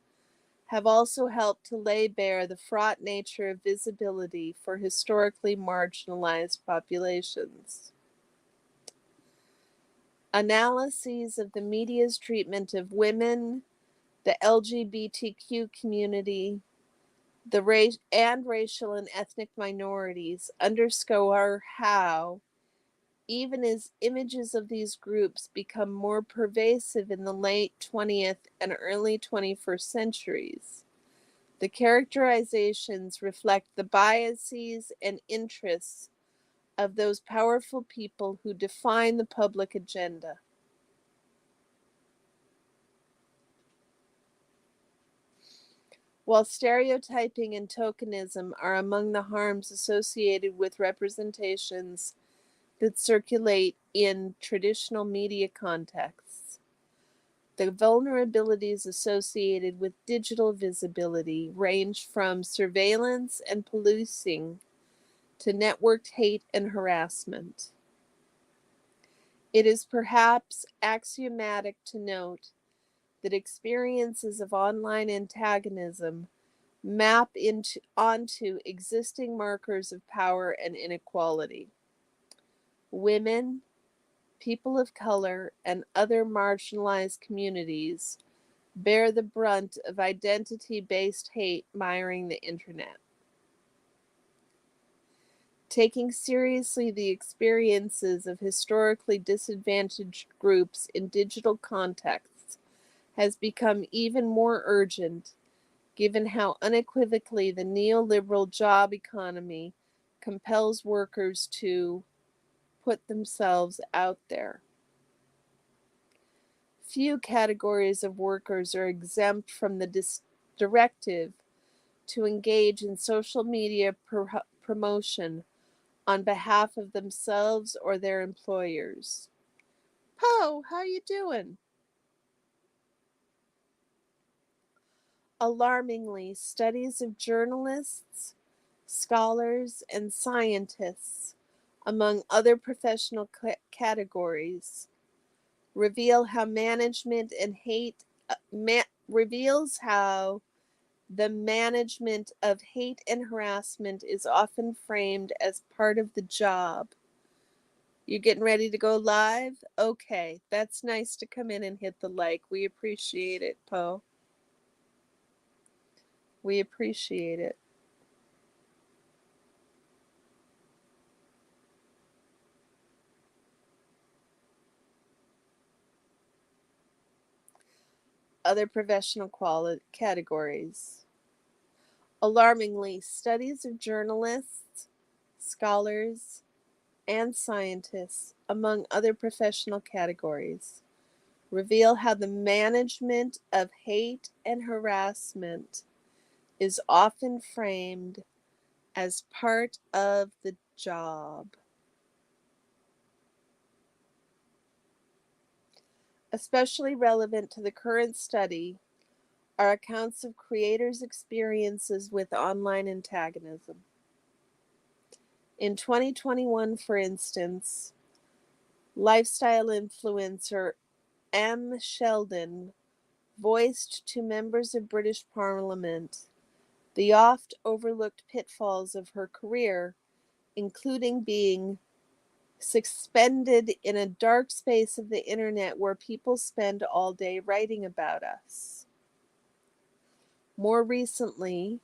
S1: have also helped to lay bare the fraught nature of visibility for historically marginalized populations. Analyses of the media's treatment of women, the LGBTQ community, and racial and ethnic minorities underscore how, even as images of these groups become more pervasive in the late 20th and early 21st centuries, the characterizations reflect the biases and interests of those powerful people who define the public agenda. While stereotyping and tokenism are among the harms associated with representations that circulate in traditional media contexts, the vulnerabilities associated with digital visibility range from surveillance and policing to networked hate and harassment. It is perhaps axiomatic to note that experiences of online antagonism map onto existing markers of power and inequality. Women, people of color, and other marginalized communities bear the brunt of identity-based hate miring the internet. Taking seriously the experiences of historically disadvantaged groups in digital contexts has become even more urgent, given how unequivocally the neoliberal job economy compels workers to put themselves out there. Few categories of workers are exempt from the directive to engage in social media promotion on behalf of themselves or their employers. Poe, how you doing? Alarmingly, studies of journalists, scholars, and scientists, among other professional categories, reveal how management and hate reveals how the management of hate and harassment is often framed as part of the job. You getting ready to go live? Okay, that's nice to come in and hit the like. We appreciate it, Poe. We appreciate it. Other professional categories. Alarmingly, studies of journalists, scholars, and scientists, among other professional categories, reveal how the management of hate and harassment is often framed as part of the job. Especially relevant to the current study are accounts of creators' experiences with online antagonism. In 2021, for instance, lifestyle influencer M. Sheldon voiced to members of British Parliament the oft overlooked pitfalls of her career, including being suspended in a dark space of the internet where people spend all day writing about us. More recently,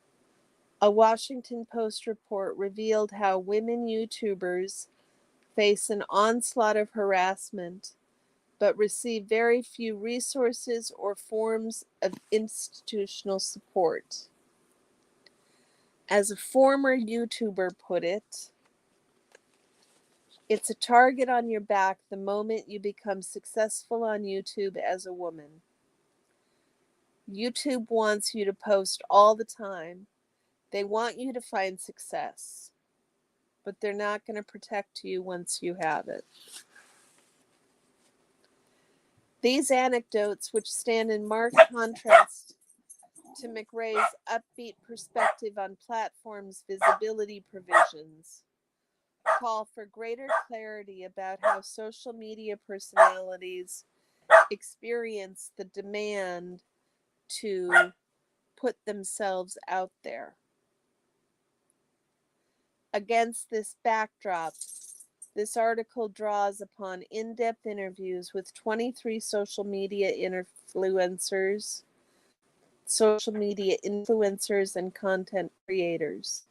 S1: a Washington Post report revealed how women YouTubers face an onslaught of harassment but receive very few resources or forms of institutional support. As a former YouTuber put it, it's a target on your back the moment you become successful on YouTube as a woman. YouTube wants you to post all the time. They want you to find success, but they're not going to protect you once you have it. These anecdotes, which stand in marked contrast to McRae's upbeat perspective on platforms' visibility provisions, call for greater clarity about how social media personalities experience the demand to put themselves out there. Against this backdrop, this article draws upon in-depth interviews with 23 social media influencers and content creators.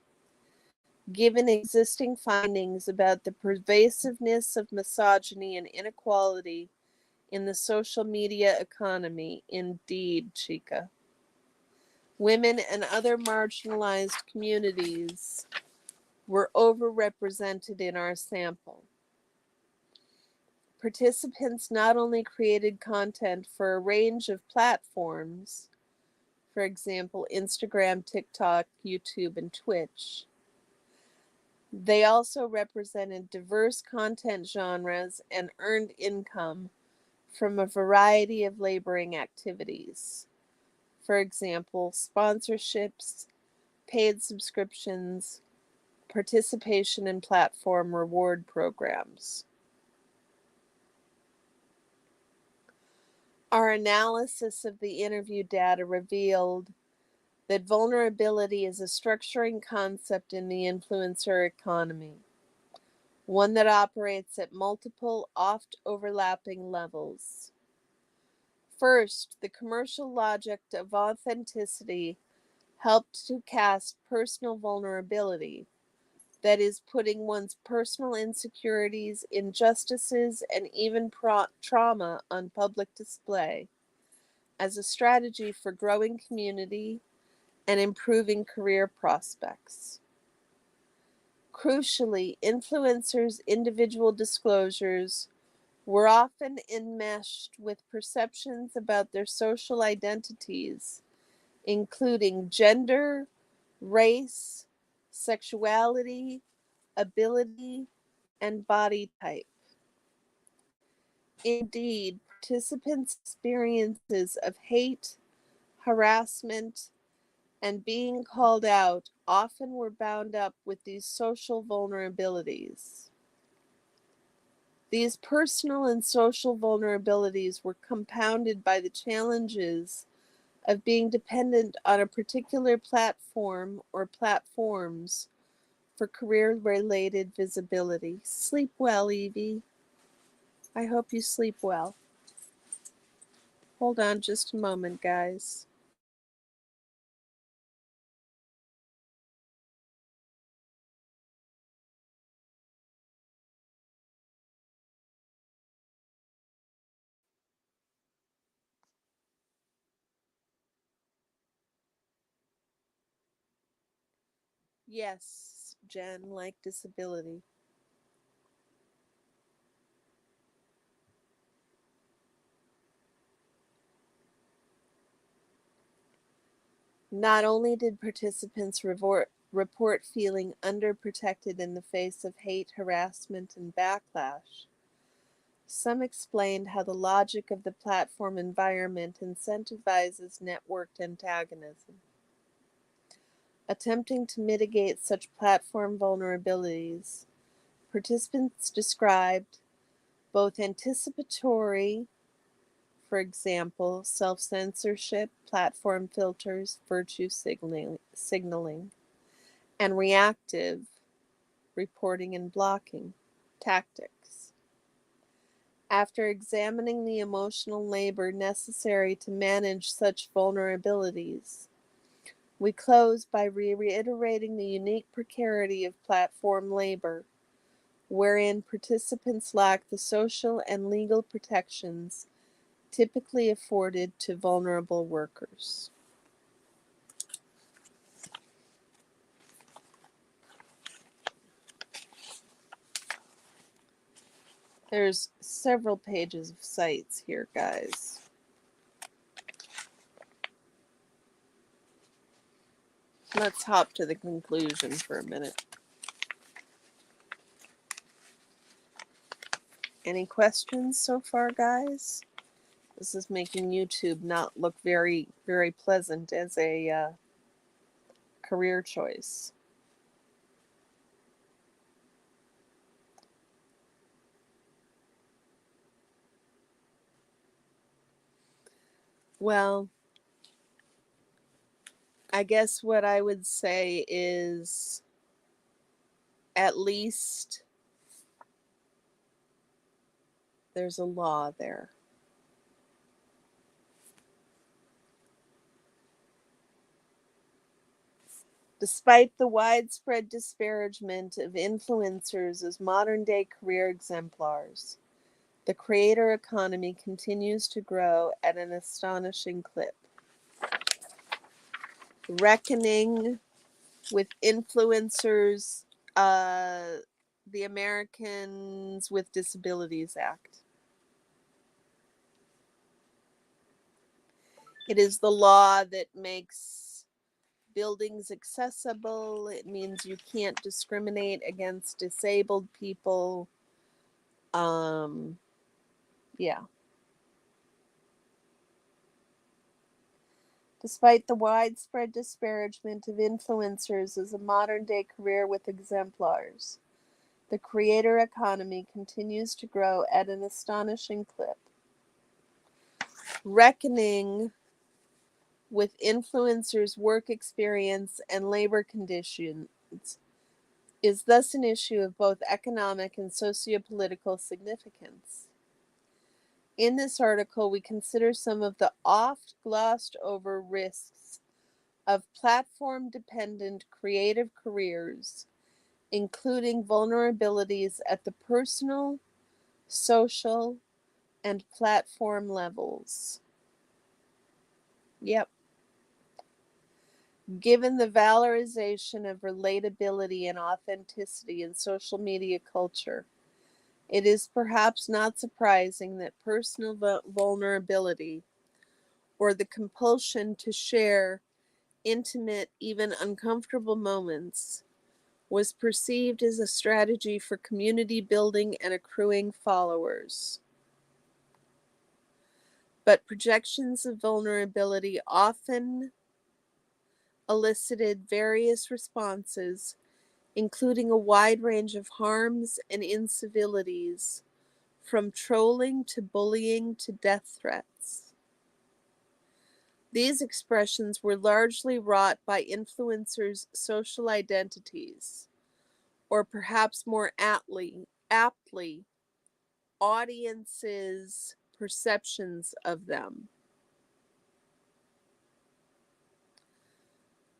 S1: Given existing findings about the pervasiveness of misogyny and inequality in the social media economy, indeed, Chica, women and other marginalized communities were overrepresented in our sample. Participants not only created content for a range of platforms, for example, Instagram, TikTok, YouTube, and Twitch, they also represented diverse content genres and earned income from a variety of laboring activities. For example, sponsorships, paid subscriptions, participation in platform reward programs. Our analysis of the interview data revealed that vulnerability is a structuring concept in the influencer economy, one that operates at multiple, oft overlapping levels. First, the commercial logic of authenticity helped to cast personal vulnerability, that is, putting one's personal insecurities, injustices, and even trauma on public display, as a strategy for growing community and improving career prospects. Crucially, influencers' individual disclosures were often enmeshed with perceptions about their social identities, including gender, race, sexuality, ability, and body type. Indeed, participants' experiences of hate, harassment, and being called out often were bound up with these social vulnerabilities. These personal and social vulnerabilities were compounded by the challenges of being dependent on a particular platform or platforms for career-related visibility. Sleep well, Evie. I hope you sleep well. Hold on just a moment, guys. Yes, Jen, like disability. Not only did participants report feeling underprotected in the face of hate, harassment, and backlash, some explained how the logic of the platform environment incentivizes networked antagonism. Attempting to mitigate such platform vulnerabilities, participants described both anticipatory, for example, self-censorship, platform filters, virtue signaling, and reactive, reporting and blocking, tactics. After examining the emotional labor necessary to manage such vulnerabilities, we close by reiterating the unique precarity of platform labor, wherein participants lack the social and legal protections typically afforded to vulnerable workers. There's several pages of sites here, guys. Let's hop to the conclusion for a minute. Any questions so far, guys? This is making YouTube not look very, very pleasant as a career choice. Well, I guess what I would say is at least there's a law there. Despite the widespread disparagement of influencers as modern-day career exemplars, the creator economy continues to grow at an astonishing clip. Reckoning with influencers, the Americans with Disabilities Act. It is the law that makes buildings accessible. It means you can't discriminate against disabled people. Yeah. Despite the widespread disparagement of influencers as a modern-day career with exemplars, the creator economy continues to grow at an astonishing clip. Reckoning with influencers' work experience and labor conditions is thus an issue of both economic and sociopolitical significance. In this article, we consider some of the oft glossed over risks of platform dependent creative careers, including vulnerabilities at the personal, social, and platform levels. Yep. Given the valorization of relatability and authenticity in social media culture, it is perhaps not surprising that personal vulnerability, or the compulsion to share intimate, even uncomfortable moments, was perceived as a strategy for community building and accruing followers. But projections of vulnerability often elicited various responses, including a wide range of harms and incivilities, from trolling to bullying to death threats. These expressions were largely wrought by influencers' social identities, or perhaps more aptly, audiences' perceptions of them.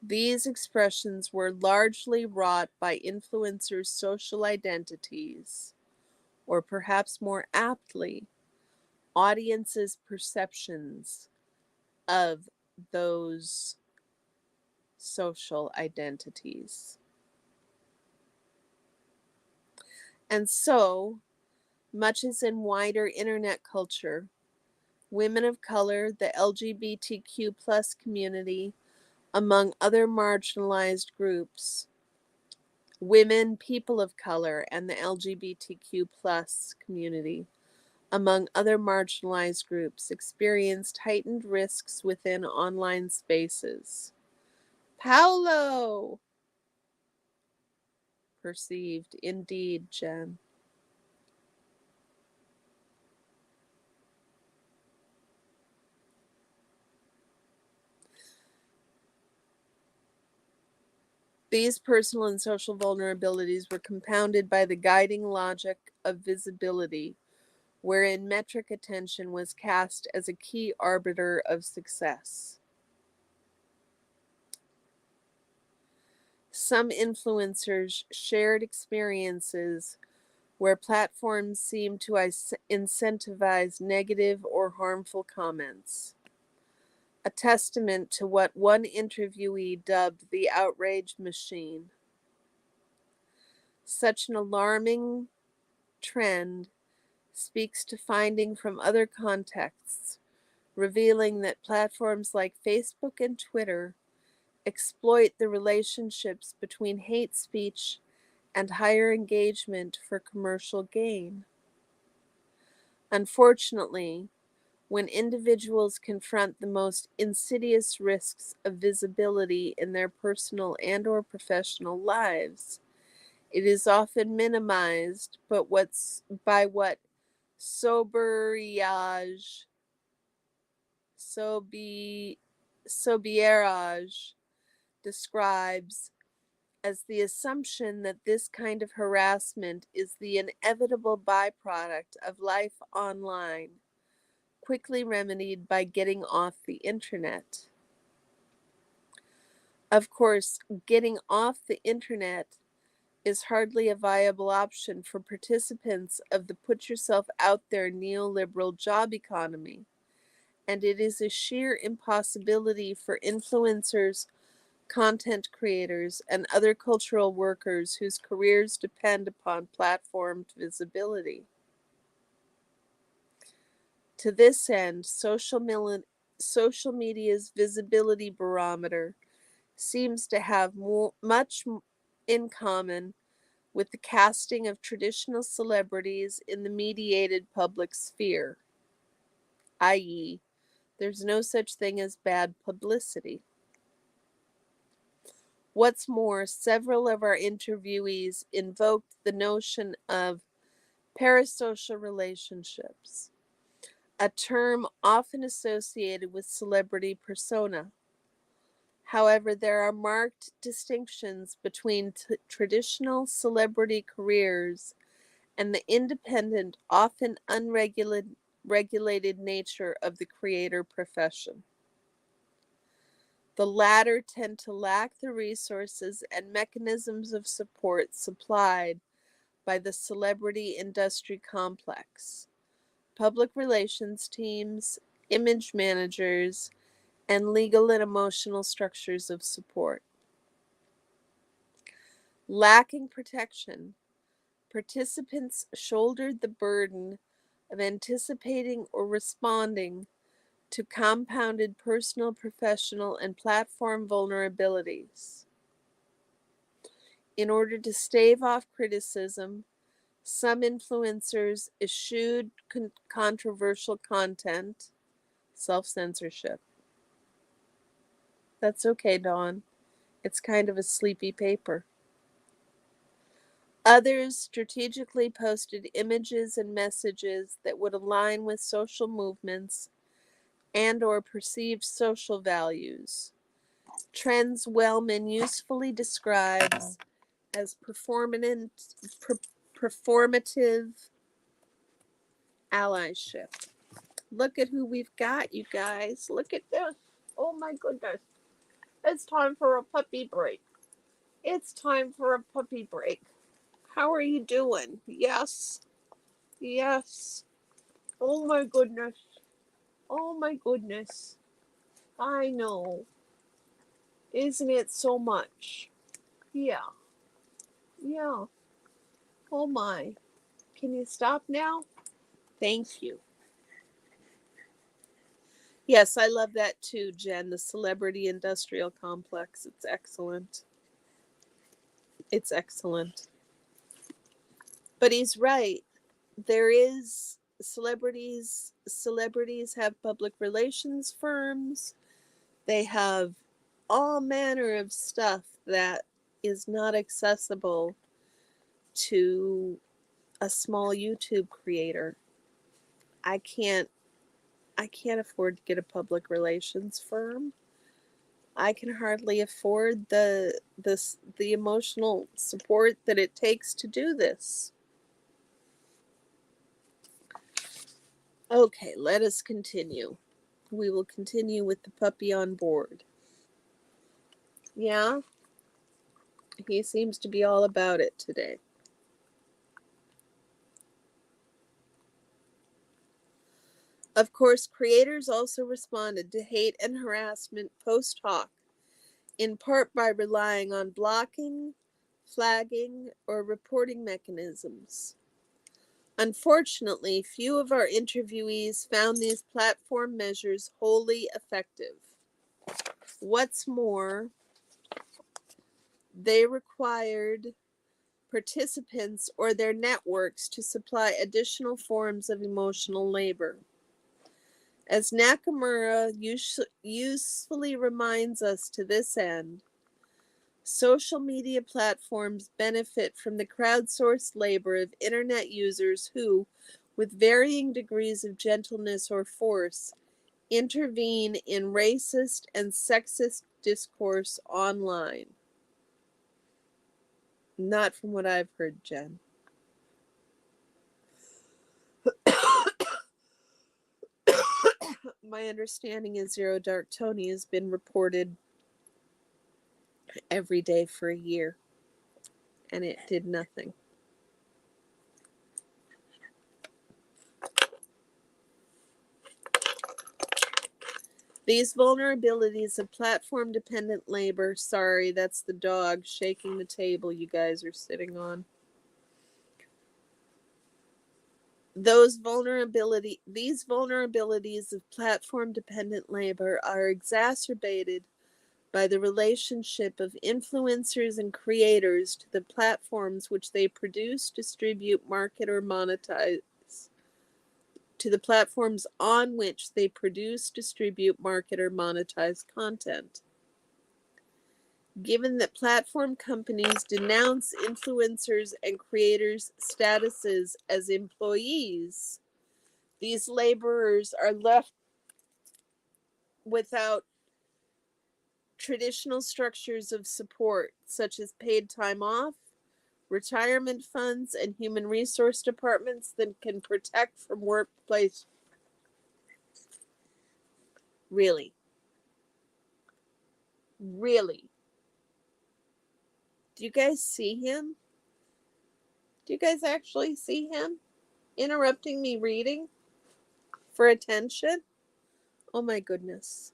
S1: These expressions were largely wrought by influencers' social identities, or perhaps more aptly, audiences' perceptions of those social identities. And so, much as in wider internet culture, women of color, the LGBTQ plus community, among other marginalized groups, women, people of color, and the LGBTQ plus community, among other marginalized groups, experienced heightened risks within online spaces. Paolo! Perceived, indeed, Jen. These personal and social vulnerabilities were compounded by the guiding logic of visibility, wherein metric attention was cast as a key arbiter of success. Some influencers shared experiences where platforms seemed to incentivize negative or harmful comments, a testament to what one interviewee dubbed the outrage machine. Such an alarming trend speaks to finding from other contexts, revealing that platforms like Facebook and Twitter exploit the relationships between hate speech and higher engagement for commercial gain. Unfortunately, when individuals confront the most insidious risks of visibility in their personal and or professional lives, it is often minimized, but by what Soberage, Sobierage describes as the assumption that this kind of harassment is the inevitable byproduct of life online, quickly remedied by getting off the internet. Of course, getting off the internet is hardly a viable option for participants of the put yourself out there neoliberal job economy, and it is a sheer impossibility for influencers, content creators, and other cultural workers whose careers depend upon platformed visibility. To this end, social media's visibility barometer seems to have much in common with the casting of traditional celebrities in the mediated public sphere, i.e., there's no such thing as bad publicity. What's more, several of our interviewees invoked the notion of parasocial relationships, a term often associated with celebrity persona. However, there are marked distinctions between traditional celebrity careers and the independent, often unregulated nature of the creator profession. The latter tend to lack the resources and mechanisms of support supplied by the celebrity industry complex, public relations teams, image managers, and legal and emotional structures of support. Lacking protection, participants shouldered the burden of anticipating or responding to compounded personal, professional, and platform vulnerabilities. In order to stave off criticism, some influencers eschewed controversial content, self-censorship. That's okay, Dawn. It's kind of a sleepy paper. Others strategically posted images and messages that would align with social movements and or perceived social values, trends Wellman usefully describes as performative allyship. Look at who we've got, you guys. Look at this. Oh my goodness. It's time for a puppy break. It's time for a puppy break. How are you doing? Yes. Yes. Oh my goodness. Oh my goodness. I know. Isn't it so much? Yeah. Yeah. Oh my. Can you stop now? Thank you. Yes, I love that too, Jen. The celebrity industrial complex. It's excellent. It's excellent. But he's right. There is celebrities have public relations firms. They have all manner of stuff that is not accessible to a small YouTube creator. I can't afford to get a public relations firm. I can hardly afford the emotional support that it takes to do this. Okay, let us continue. We will continue with the puppy on board. Yeah, he seems to be all about it today. Of course, creators also responded to hate and harassment post hoc, in part by relying on blocking, flagging, or reporting mechanisms. Unfortunately, few of our interviewees found these platform measures wholly effective. What's more, they required participants or their networks to supply additional forms of emotional labor. As Nakamura usefully reminds us to this end, social media platforms benefit from the crowdsourced labor of internet users who, with varying degrees of gentleness or force, intervene in racist and sexist discourse online. Not from what I've heard, Jen. My understanding is Zero Dark Tony has been reported every day for a year, and it did nothing. These vulnerabilities of platform-dependent labor, sorry, that's the dog shaking the table you guys are sitting on. These vulnerabilities of platform-dependent labor are exacerbated by the relationship of influencers and creators to the platforms which they produce, distribute, market, or monetize. To the platforms on which they produce, distribute, market, or monetize content. Given that platform companies denounce influencers and creators' statuses as employees, these laborers are left without traditional structures of support, such as paid time off, retirement funds, and human resource departments that can protect from workplace. Really? Really? Do you guys see him? Do you guys actually see him interrupting me reading for attention? Oh my goodness.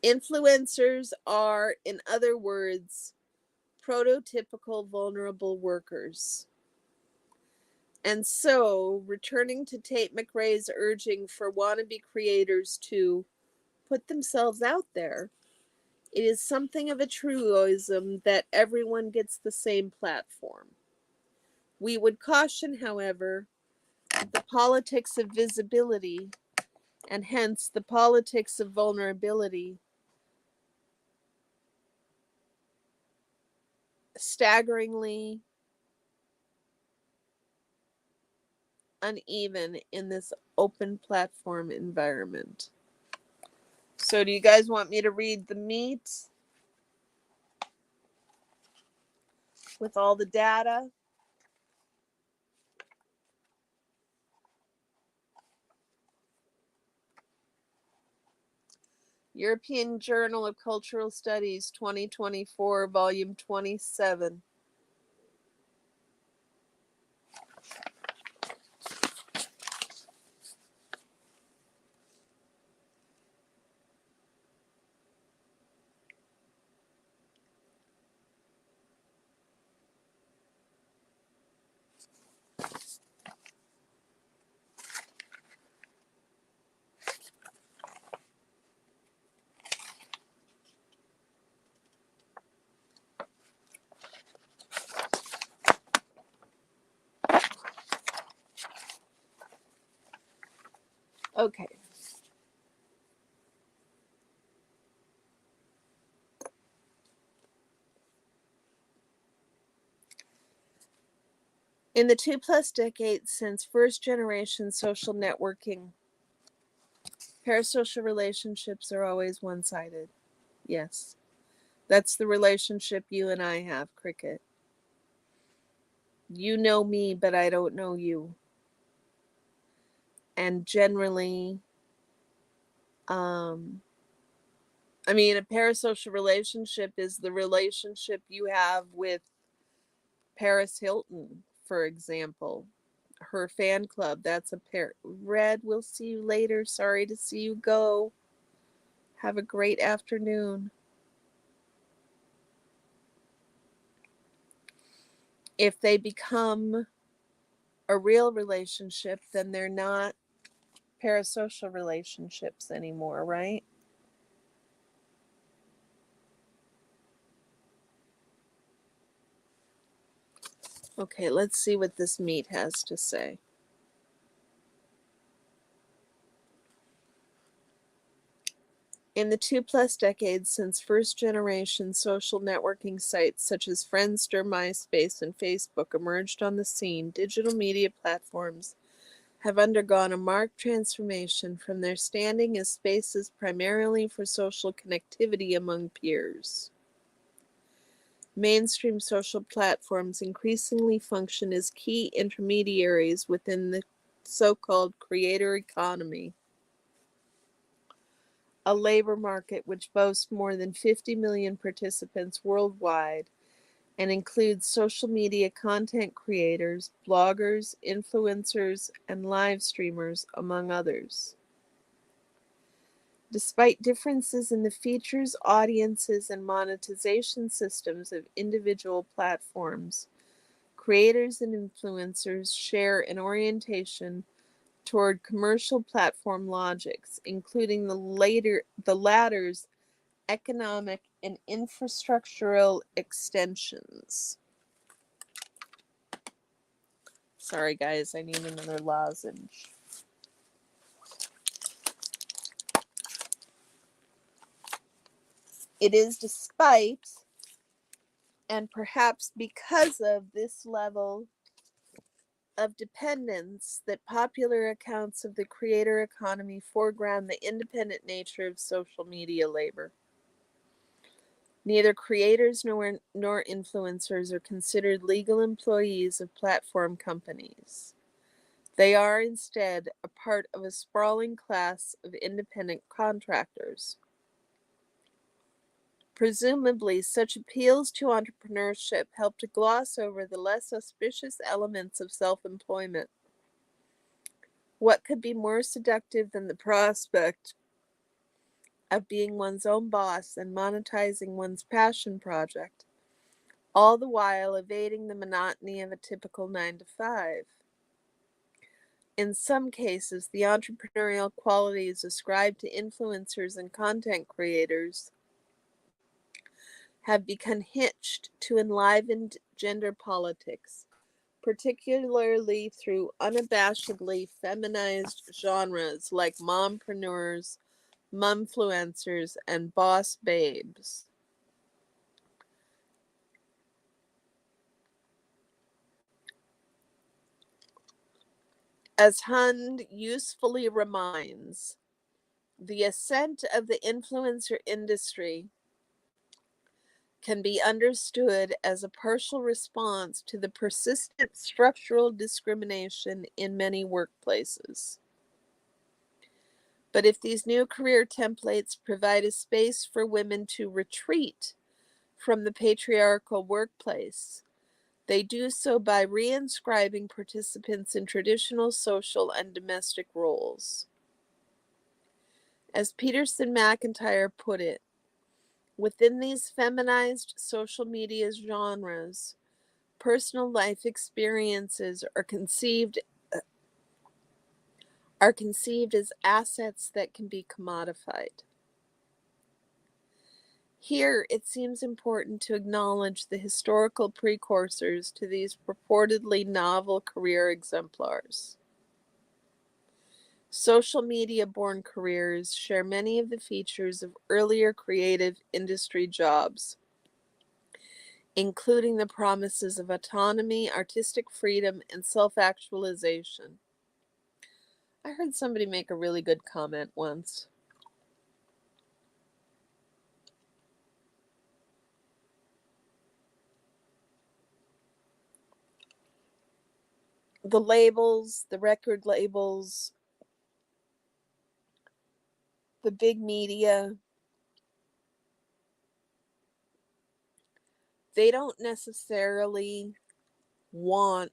S1: Influencers are, in other words, prototypical vulnerable workers. And so, returning to Tate McRae's urging for wannabe creators to put themselves out there, it is something of a truism that everyone gets the same platform. We would caution, however, the politics of visibility, and hence the politics of vulnerability, staggeringly uneven in this open platform environment. So, do you guys want me to read the meat with all the data? European Journal of Cultural Studies, 2024, volume 27. Okay. In the 2+ decades since first generation social networking, parasocial relationships are always one sided. Yes. That's the relationship you and I have, Cricket. You know me, but I don't know you. And generally, a parasocial relationship is the relationship you have with Paris Hilton, for example. Her fan club, that's a pair. Red, we'll see you later. Sorry to see you go. Have a great afternoon. If they become a real relationship, then they're not parasocial relationships anymore, right? Okay, let's see what this meat has to say. In the 2+ decades since first generation social networking sites such as Friendster, MySpace, and Facebook emerged on the scene, digital media platforms have undergone a marked transformation from their standing as spaces primarily for social connectivity among peers. Mainstream social platforms increasingly function as key intermediaries within the so-called creator economy, a labor market which boasts more than 50 million participants worldwide and includes social media content creators, bloggers, influencers, and live streamers, among others. Despite differences in the features, audiences, and monetization systems of individual platforms, creators and influencers share an orientation toward commercial platform logics, including the latter's economic and infrastructural extensions. Sorry, guys, I need another lozenge. It is despite, and perhaps because of, this level of dependence that popular accounts of the creator economy foreground the independent nature of social media labor. Neither creators nor influencers are considered legal employees of platform companies. They are instead a part of a sprawling class of independent contractors. Presumably, such appeals to entrepreneurship help to gloss over the less auspicious elements of self-employment. What could be more seductive than the prospect of being one's own boss and monetizing one's passion project, all the while evading the monotony of a typical 9 to 5? In some cases, the entrepreneurial qualities ascribed to influencers and content creators have become hitched to enlivened gender politics, particularly through unabashedly feminized genres like mompreneurs, mumfluencers, and boss babes. As Hund usefully reminds, the ascent of the influencer industry can be understood as a partial response to the persistent structural discrimination in many workplaces. But if these new career templates provide a space for women to retreat from the patriarchal workplace, they do so by reinscribing participants in traditional social and domestic roles. As Peterson McIntyre put it, within these feminized social media genres, personal life experiences are conceived as assets that can be commodified. Here, it seems important to acknowledge the historical precursors to these purportedly novel career exemplars. Social media-born careers share many of the features of earlier creative industry jobs, including the promises of autonomy, artistic freedom, and self-actualization. I heard somebody make a really good comment once. The labels, the record labels, the big media, they don't necessarily want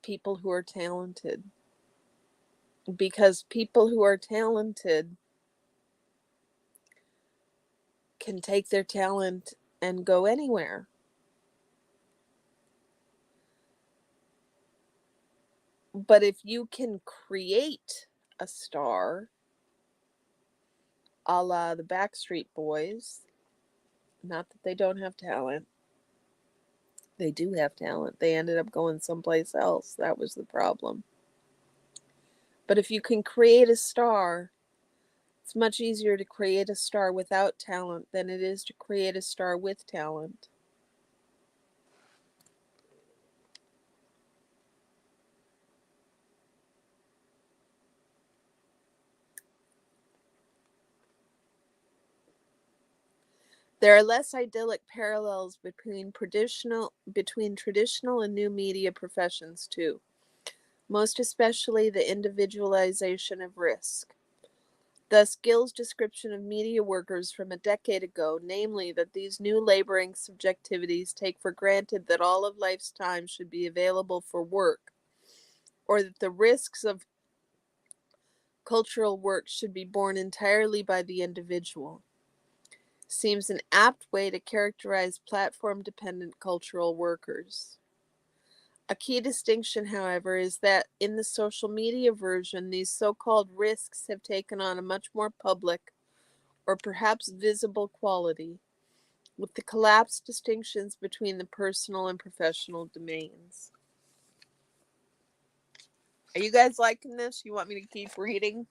S1: people who are talented, because people who are talented can take their talent and go anywhere. But if you can create a star, a la the Backstreet Boys, not that they don't have talent, they do have talent. They ended up going someplace else. That was the problem. But if you can create a star, it's much easier to create a star without talent than it is to create a star with talent. There are less idyllic parallels between traditional and new media professions too, most especially the individualization of risk. Thus, Gill's description of media workers from a decade ago, namely that these new laboring subjectivities take for granted that all of life's time should be available for work, or that the risks of cultural work should be borne entirely by the individual, seems an apt way to characterize platform-dependent cultural workers. A key distinction, however, is that in the social media version, these so-called risks have taken on a much more public, or perhaps visible, quality, with the collapsed distinctions between the personal and professional domains. Are you guys liking this? You want me to keep reading?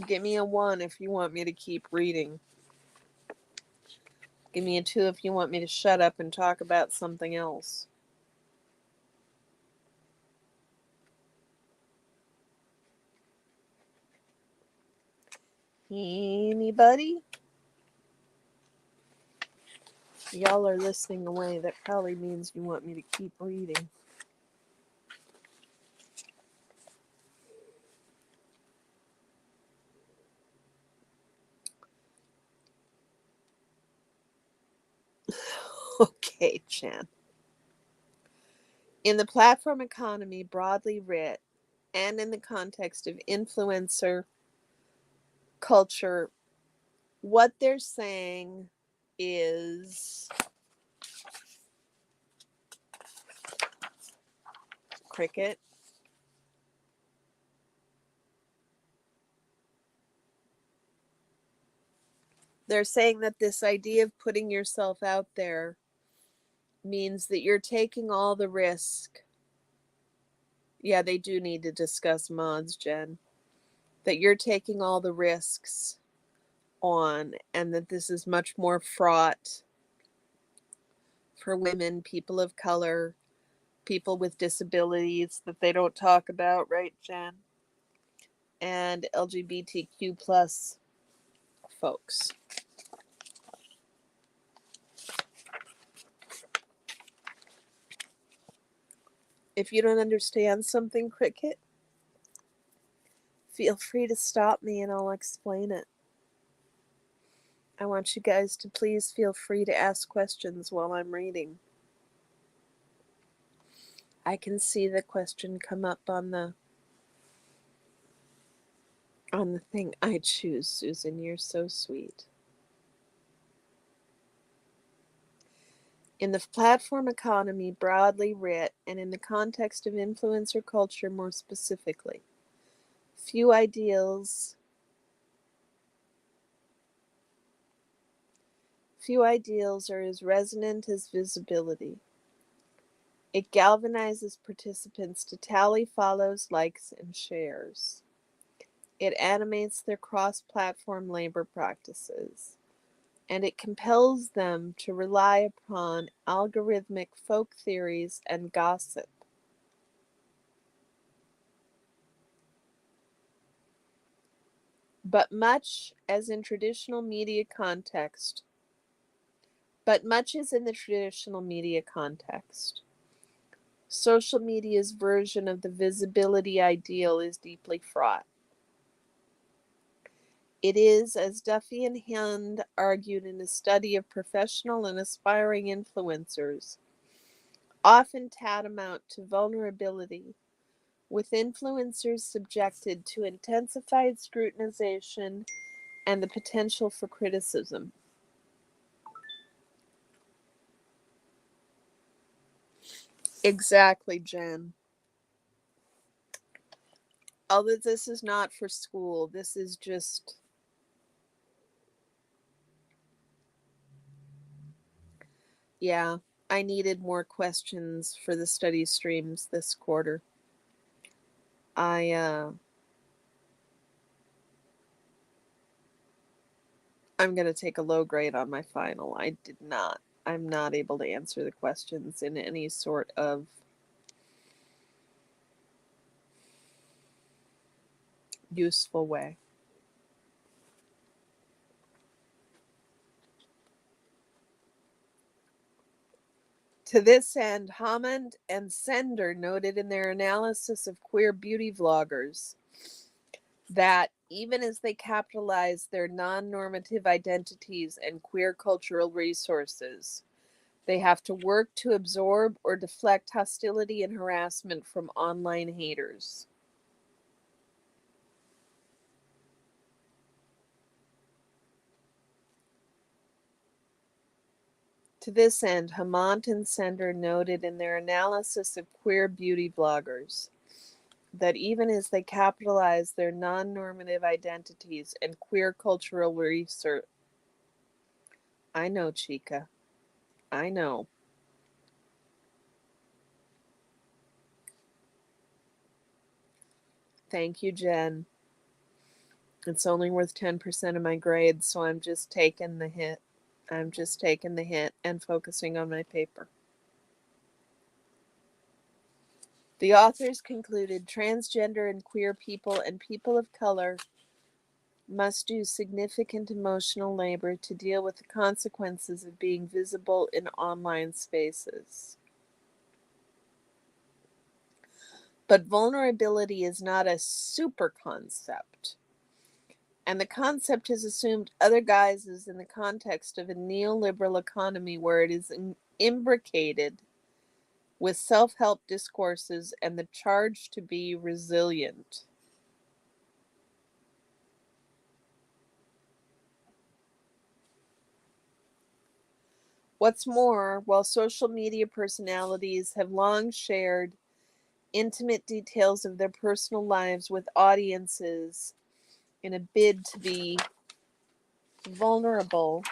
S1: Give me a 1 if you want me to keep reading. Give me a 2 if you want me to shut up and talk about something else. Anybody? Y'all are listening away. That probably means you want me to keep reading. Okay, Jan. In the platform economy, broadly writ, and in the context of influencer culture, what they're saying is cricket. They're saying that this idea of putting yourself out there means that you're taking all the risk. Yeah, they do need to discuss mods, Jen. That you're taking all the risks on, and that this is much more fraught for women, people of color, people with disabilities that they don't talk about, right, Jen? And LGBTQ plus folks. If you don't understand something, Cricket, feel free to stop me and I'll explain it. I want you guys to please feel free to ask questions while I'm reading. I can see the question come up on the thing. I choose, Susan. You're so sweet. In the platform economy, broadly writ, and in the context of influencer culture more specifically, few ideals are as resonant as visibility. It galvanizes participants to tally follows, likes, and shares. It animates their cross-platform labor practices, and it compels them to rely upon algorithmic folk theories and gossip. But much is in the traditional media context. Social media's version of the visibility ideal is deeply fraught. It is, as Duffy and Hand argued in a study of professional and aspiring influencers, often tantamount to vulnerability, with influencers subjected to intensified scrutinization and the potential for criticism. Exactly, Jen. Although this is not for school, this is just... Yeah, I needed more questions for the study streams this quarter. I'm going to take a low grade on my final. I'm not able to answer the questions in any sort of useful way. To this end, Hammond and Sender noted in their analysis of queer beauty vloggers that even as they capitalize their non-normative identities and queer cultural resources, they have to work to absorb or deflect hostility and harassment from online haters. To this end, Hamont and Sender noted in their analysis of queer beauty bloggers that even as they capitalize their non-normative identities and queer cultural research... I know, Chica. I know. Thank you, Jen. It's only worth 10% of my grade, so I'm just taking the hit. I'm just taking the hint and focusing on my paper. The authors concluded transgender and queer people and people of color must do significant emotional labor to deal with the consequences of being visible in online spaces. But vulnerability is not a super concept, and the concept has assumed other guises in the context of a neoliberal economy where it is imbricated with self-help discourses and the charge to be resilient. What's more, while social media personalities have long shared intimate details of their personal lives with audiences in a bid to be vulnerable,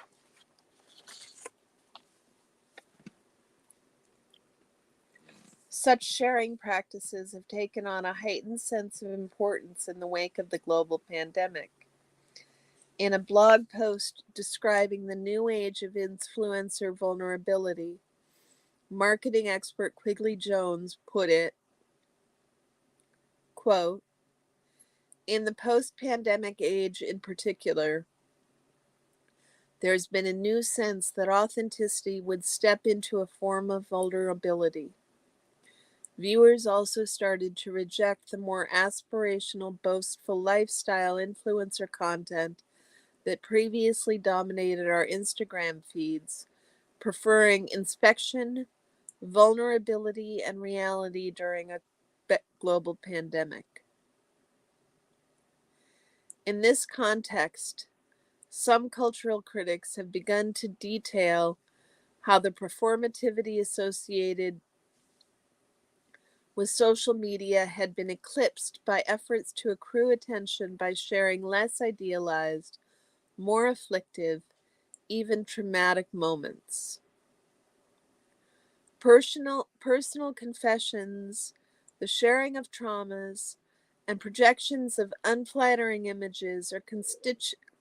S1: such sharing practices have taken on a heightened sense of importance in the wake of the global pandemic. In a blog post describing the new age of influencer vulnerability, marketing expert Quigley Jones put it, quote, "In the post-pandemic age in particular, there's been a new sense that authenticity would step into a form of vulnerability. Viewers also started to reject the more aspirational, boastful lifestyle influencer content that previously dominated our Instagram feeds, preferring inspection, vulnerability, and reality during a global pandemic. In this context, some cultural critics have begun to detail how the performativity associated with social media had been eclipsed by efforts to accrue attention by sharing less idealized, more afflictive, even traumatic moments. Personal confessions, the sharing of traumas, and projections of unflattering images are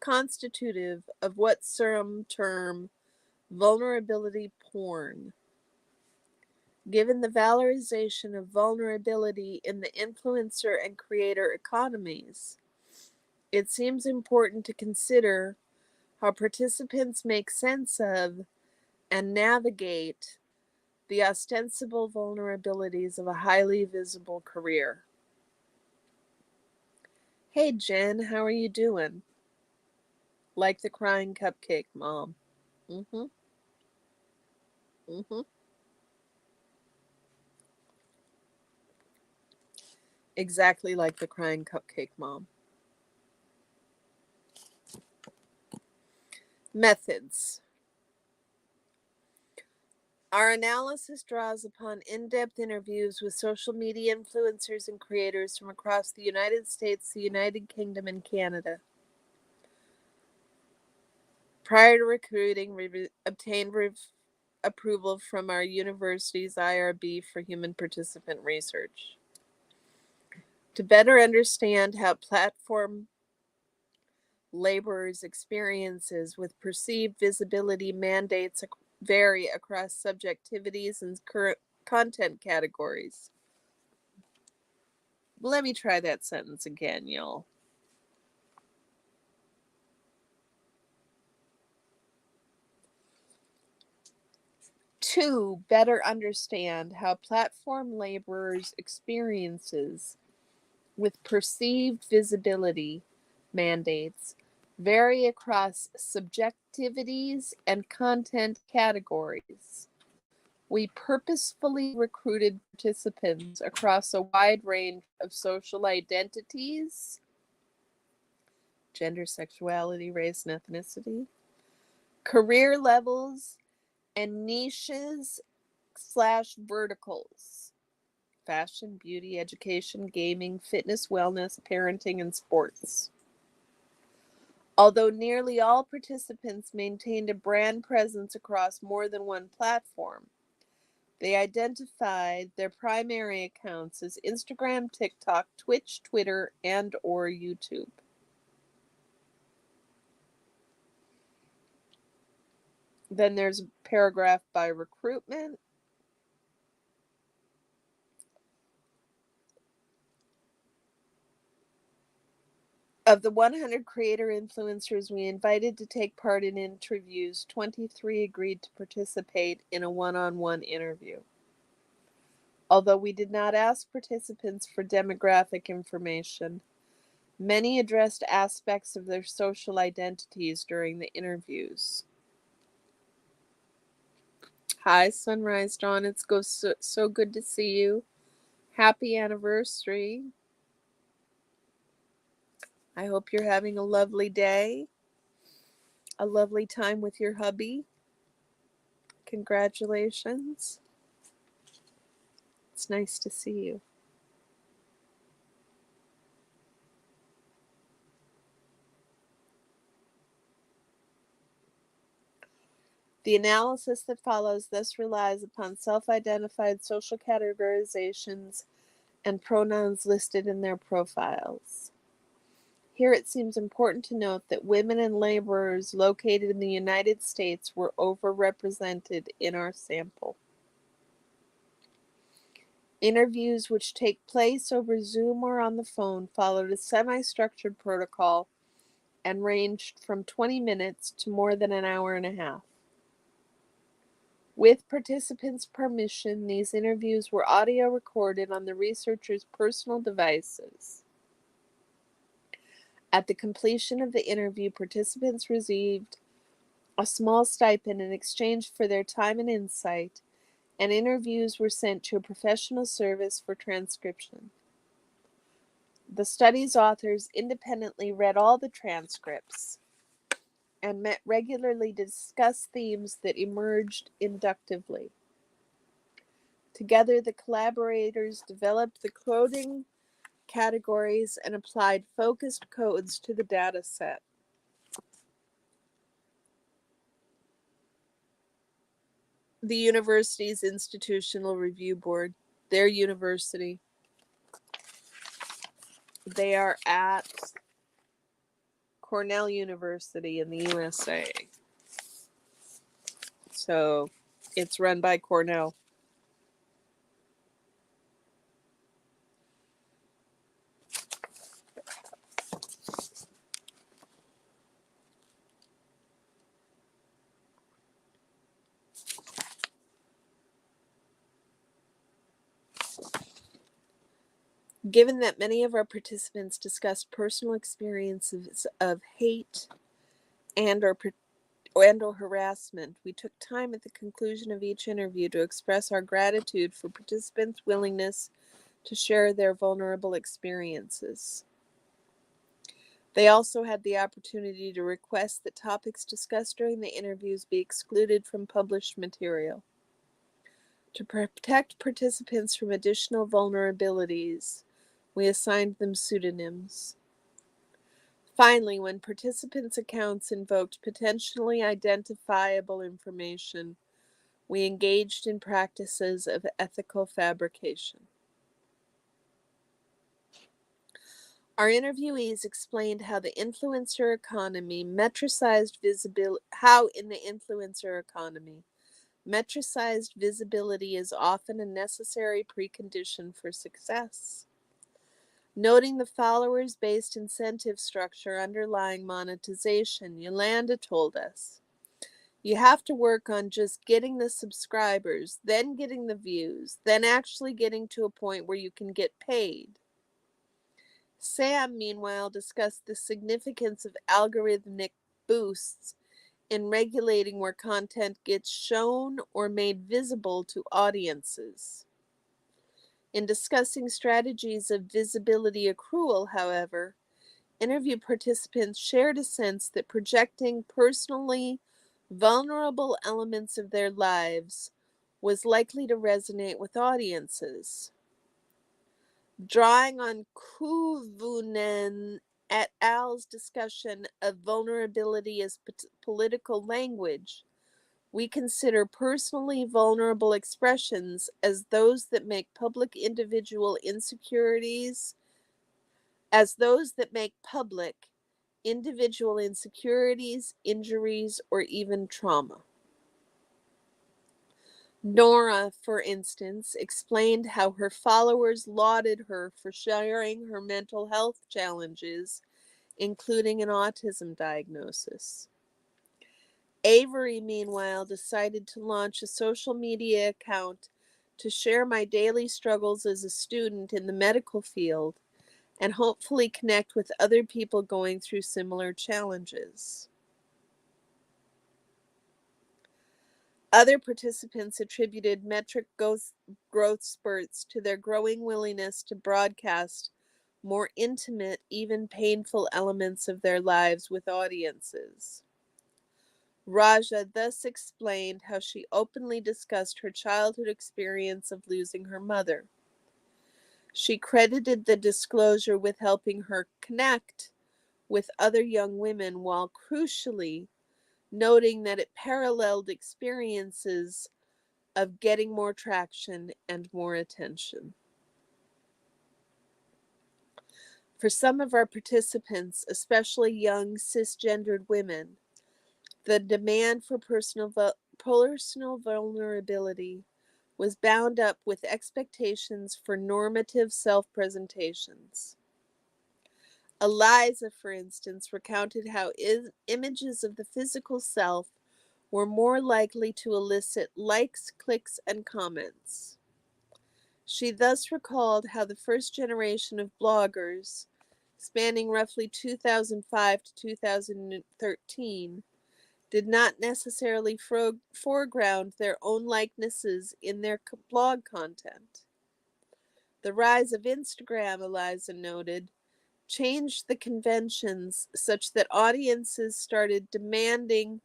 S1: constitutive of what some term vulnerability porn. Given the valorization of vulnerability in the influencer and creator economies, it seems important to consider how participants make sense of and navigate the ostensible vulnerabilities of a highly visible career. Hey Jen, how are you doing? Like the crying cupcake mom. Mm-hmm. Mm-hmm. Exactly like the crying cupcake mom. Methods. Our analysis draws upon in-depth interviews with social media influencers and creators from across the United States, the United Kingdom, and Canada. Prior to recruiting, we obtained approval from our university's IRB for human participant research. To better understand how platform laborers' experiences with perceived visibility mandates vary across subjectivities and current content categories. Let me try that sentence again, y'all. To better understand how platform laborers' experiences with perceived visibility mandates vary across subjectivities and content categories. We purposefully recruited participants across a wide range of social identities, gender, sexuality, race, and ethnicity, career levels, and niches/verticals: fashion, beauty, education, gaming, fitness, wellness, parenting, and sports. Although nearly all participants maintained a brand presence across more than one platform, they identified their primary accounts as Instagram, TikTok, Twitch, Twitter, and/or YouTube. Then there's a paragraph by recruitment. Of the 100 creator influencers we invited to take part in interviews, 23 agreed to participate in a one-on-one interview. Although we did not ask participants for demographic information, many addressed aspects of their social identities during the interviews. Hi, Sunrise Dawn. It's so good to see you. Happy anniversary. I hope you're having a lovely day, a lovely time with your hubby. Congratulations. It's nice to see you. The analysis that follows thus relies upon self-identified social categorizations and pronouns listed in their profiles. Here it seems important to note that women and laborers located in the United States were overrepresented in our sample. Interviews which take place over Zoom or on the phone followed a semi-structured protocol and ranged from 20 minutes to more than an hour and a half. With participants' permission, these interviews were audio recorded on the researchers' personal devices. At the completion of the interview, participants received a small stipend in exchange for their time and insight, and interviews were sent to a professional service for transcription. The study's authors independently read all the transcripts and met regularly to discuss themes that emerged inductively. Together, the collaborators developed the coding categories and applied focused codes to the data set. The university's Institutional Review Board, their university, they are at Cornell University in the USA. So it's run by Cornell. Given that many of our participants discussed personal experiences of hate and or harassment, we took time at the conclusion of each interview to express our gratitude for participants' willingness to share their vulnerable experiences. They also had the opportunity to request that topics discussed during the interviews be excluded from published material. To protect participants from additional vulnerabilities, we assigned them pseudonyms. Finally, when participants' accounts invoked potentially identifiable information, we engaged in practices of ethical fabrication. Our interviewees explained how in the influencer economy, metricized visibility is often a necessary precondition for success. Noting the followers-based incentive structure underlying monetization, Yolanda told us, you have to work on just getting the subscribers, then getting the views, then actually getting to a point where you can get paid. Sam, meanwhile, discussed the significance of algorithmic boosts in regulating where content gets shown or made visible to audiences. In discussing strategies of visibility accrual, however, interview participants shared a sense that projecting personally vulnerable elements of their lives was likely to resonate with audiences. Drawing on Kuvunen et al.'s discussion of vulnerability as political language, we consider personally vulnerable expressions as those that make public individual insecurities, injuries, or even trauma. Nora, for instance, explained how her followers lauded her for sharing her mental health challenges, including an autism diagnosis. Avery, meanwhile, decided to launch a social media account to share my daily struggles as a student in the medical field and hopefully connect with other people going through similar challenges. Other participants attributed metric growth spurts to their growing willingness to broadcast more intimate, even painful elements of their lives with audiences. Raja thus explained how she openly discussed her childhood experience of losing her mother. She credited the disclosure with helping her connect with other young women while crucially noting that it paralleled experiences of getting more traction and more attention. For some of our participants, especially young cisgendered women, the demand for personal vulnerability was bound up with expectations for normative self-presentations. Eliza, for instance, recounted how images of the physical self were more likely to elicit likes, clicks, and comments. She thus recalled how the first generation of bloggers, spanning roughly 2005 to 2013, did not necessarily foreground their own likenesses in their blog content. The rise of Instagram, Eliza noted, changed the conventions such that audiences started demanding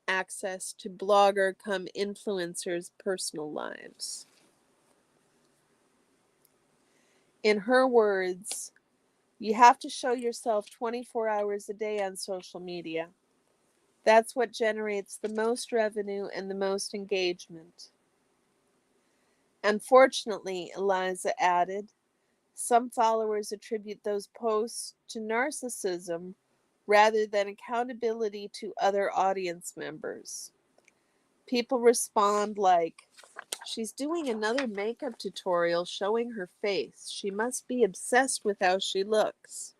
S1: access to blogger come influencers' personal lives. In her words, you have to show yourself 24 hours a day on social media. That's what generates the most revenue and the most engagement. Unfortunately, Eliza added, some followers attribute those posts to narcissism rather than accountability to other audience members. People respond like, she's doing another makeup tutorial showing her face. She must be obsessed with how she looks.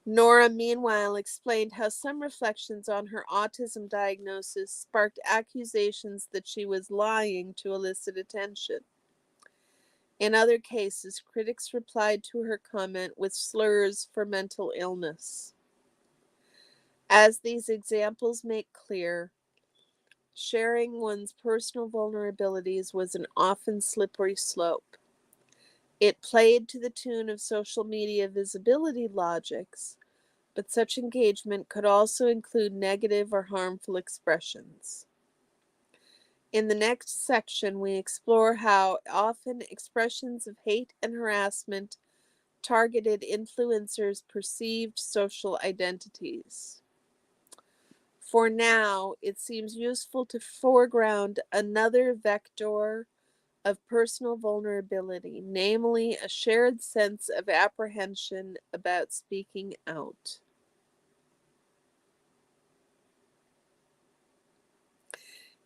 S1: Nora, meanwhile, explained how some reflections on her autism diagnosis sparked accusations that she was lying to elicit attention. In other cases, critics replied to her comment with slurs for mental illness. As these examples make clear, sharing one's personal vulnerabilities was an often slippery slope. It played to the tune of social media visibility logics, but such engagement could also include negative or harmful expressions. In the next section, we explore how often expressions of hate and harassment targeted influencers' perceived social identities. For now, it seems useful to foreground another vector of personal vulnerability, namely a shared sense of apprehension about speaking out.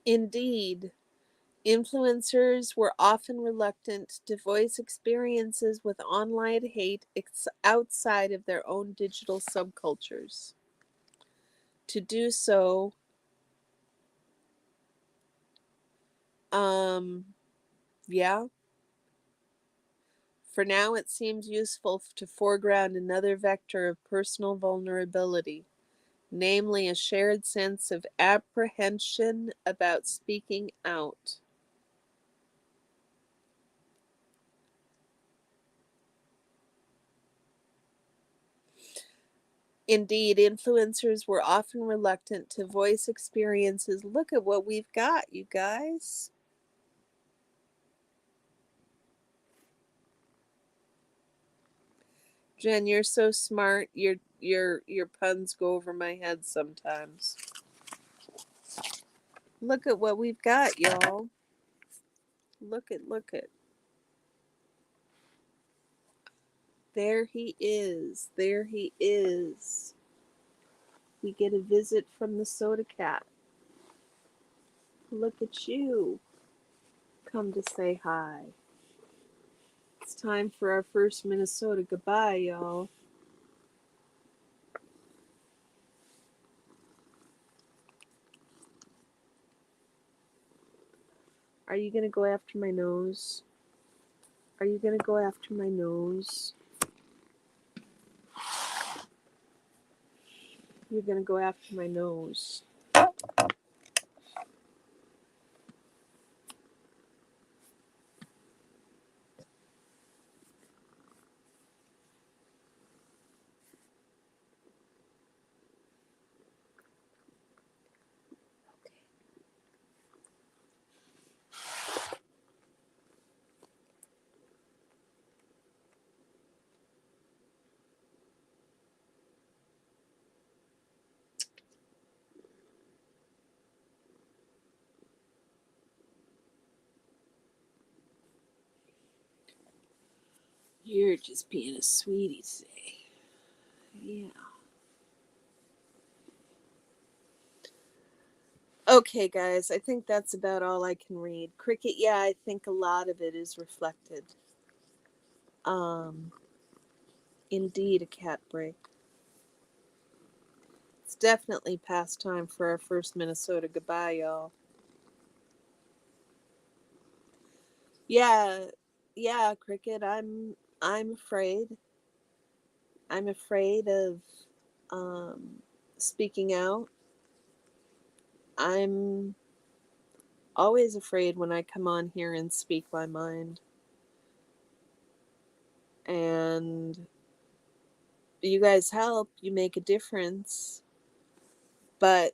S1: Indeed, influencers were often reluctant to voice experiences with online hate outside of their own digital subcultures. To do so, yeah, for now it seems useful to foreground another vector of personal vulnerability, namely a shared sense of apprehension about speaking out. Indeed, influencers were often reluctant to voice experiences. Look at what we've got, you guys. Jen, you're so smart. Your puns go over my head sometimes. Look at what we've got, y'all. Look at. There he is. There he is. We get a visit from the soda cat. Look at you. come to say hi. It's time for our first Minnesota goodbye, y'all. Are you gonna go after my nose? Are you gonna go after my nose? You're gonna go after my nose. You're just being a sweetie today. Yeah. Okay, guys, I think that's about all I can read. Cricket, yeah, I think a lot of it is reflected. Indeed, a cat break. It's definitely past time for our first Minnesota goodbye, y'all. Yeah, yeah, Cricket, I'm afraid. I'm afraid of speaking out. I'm always afraid when I come on here and speak my mind. And you guys help, you make a difference. But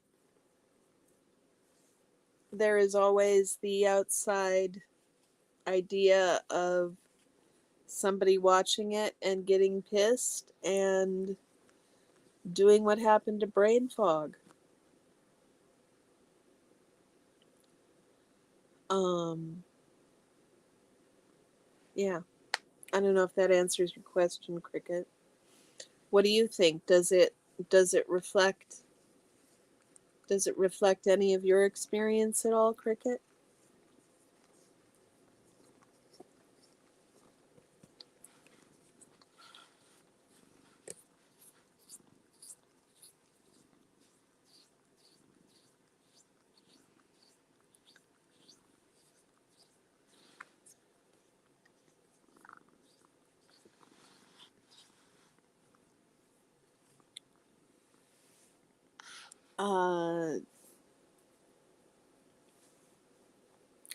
S1: there is always the outside idea of somebody watching it and getting pissed and doing what happened to brain fog. Yeah. I don't know if that answers your question, Cricket. What do you think? Does it reflect any of your experience at all, Cricket?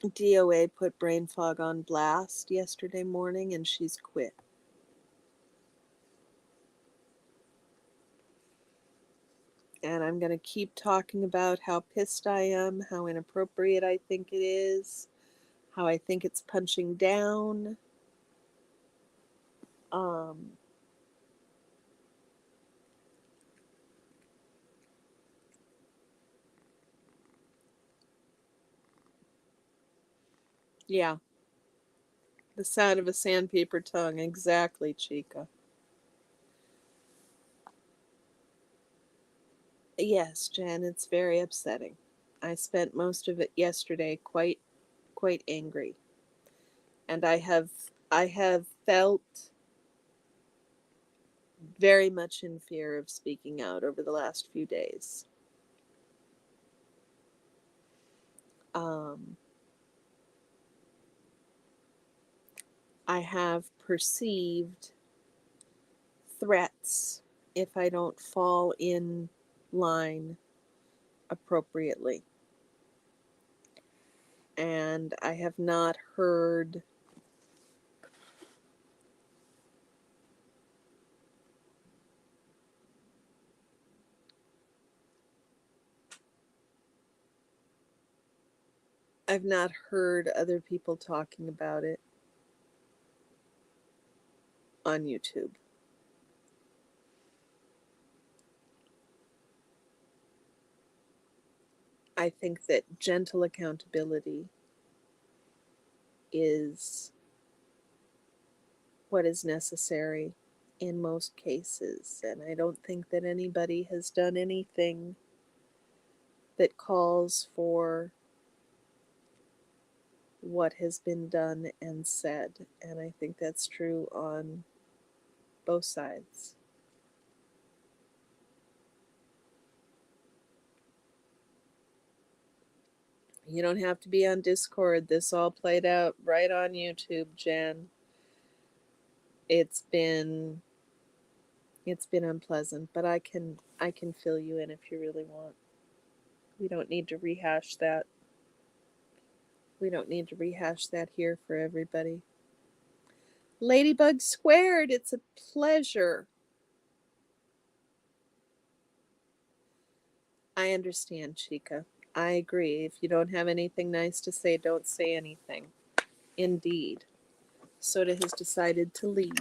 S1: DOA put brain fog on blast yesterday morning and she's quit. And I'm going to keep talking about how pissed I am, how inappropriate I think it is, how I think it's punching down. Yeah. The sound of a sandpaper tongue. Exactly, Chica. Yes, Jen, it's very upsetting. I spent most of it yesterday quite angry. And I have felt very much in fear of speaking out over the last few days. Um, I have perceived threats if I don't fall in line appropriately. And I have not heard other people talking about it on YouTube. I think that gentle accountability is what is necessary in most cases. And I don't think that anybody has done anything that calls for what has been done and said. And I think that's true on both sides. You don't have to be on Discord. This all played out right on YouTube, Jen. It's been unpleasant, but I can fill you in if you really want. We don't need to rehash that. We don't need to rehash that here for everybody. Ladybug Squared, it's a pleasure. I understand, Chica. I agree. If you don't have anything nice to say, don't say anything. Indeed. Soda has decided to leave.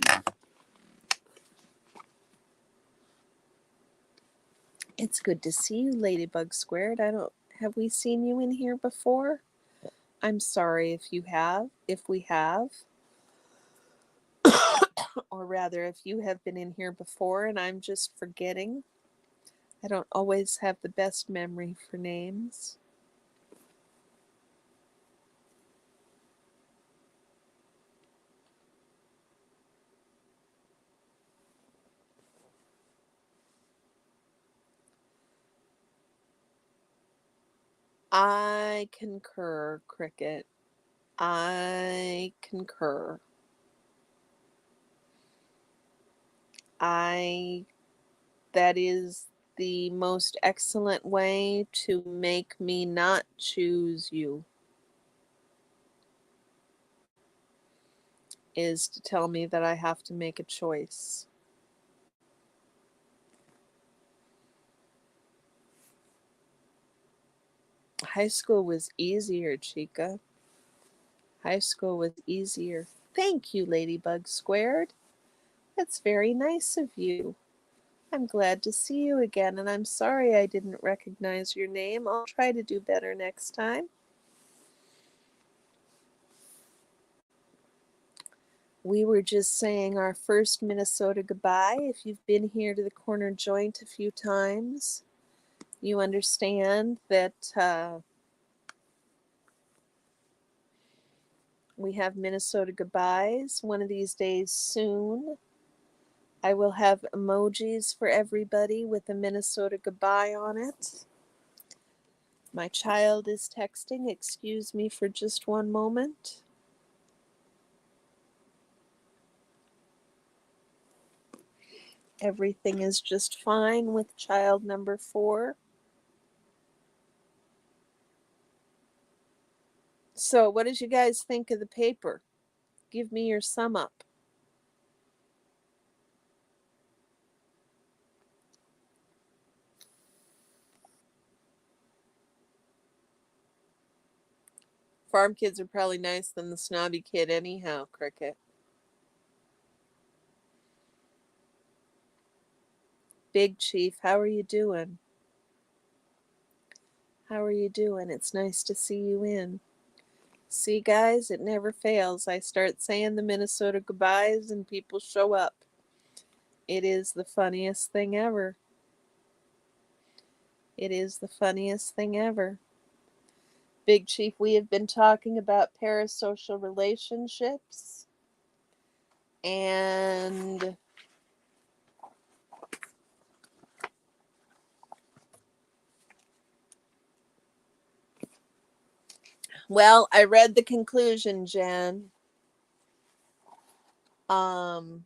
S1: It's good to see you, Ladybug Squared. Have we seen you in here before? I'm sorry if you have, if we have. Or rather, if you have been in here before and I'm just forgetting. I don't always have the best memory for names. I concur, Cricket. I concur. That is the most excellent way to make me not choose you, is to tell me that I have to make a choice. High school was easier, Chica. High school was easier. Thank you, Ladybug Squared. That's very nice of you. I'm glad to see you again, and I'm sorry I didn't recognize your name. I'll try to do better next time. We were just saying our first Minnesota goodbye. If you've been here to the corner joint a few times, you understand that we have Minnesota goodbyes. One of these days soon, I will have emojis for everybody with a Minnesota goodbye on it. My child is texting. Excuse me for just one moment. Everything is just fine with child number 4. So, what did you guys think of the paper? Give me your sum up. Farm kids are probably nicer than the snobby kid anyhow, Cricket. Big Chief, how are you doing? How are you doing? It's nice to see you in. See, guys, it never fails. I start saying the Minnesota goodbyes and people show up. It is the funniest thing ever. It is the funniest thing ever. Big Chief, we have been talking about parasocial relationships and well, I read the conclusion, Jen. Um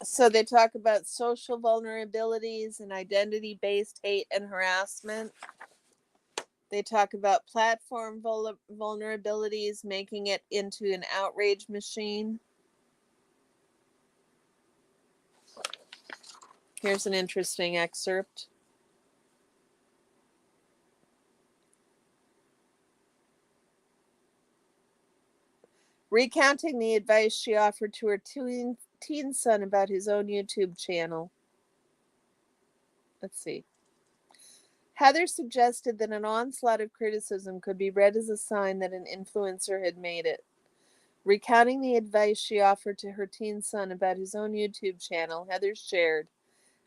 S1: So they talk about social vulnerabilities and identity-based hate and harassment. They talk about platform vulnerabilities, making it into an outrage machine. Here's an interesting excerpt. Recounting the advice she offered to her teen son about his own YouTube channel. Let's see. Heather suggested that an onslaught of criticism could be read as a sign that an influencer had made it. Recounting the advice she offered to her teen son about his own YouTube channel, Heather shared,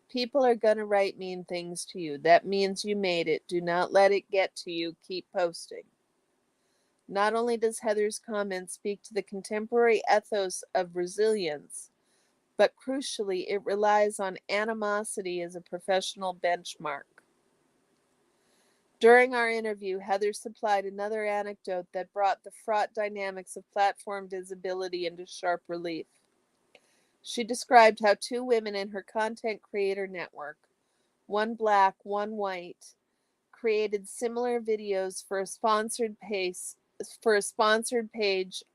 S1: "People are gonna write mean things to you. That means you made it. Do not let it get to you. Keep posting." Not only does Heather's comment speak to the contemporary ethos of resilience, but crucially, it relies on animosity as a professional benchmark. During our interview, Heather supplied another anecdote that brought the fraught dynamics of platform visibility into sharp relief. She described how two women in her content creator network, one black, one white, created similar videos for a sponsored page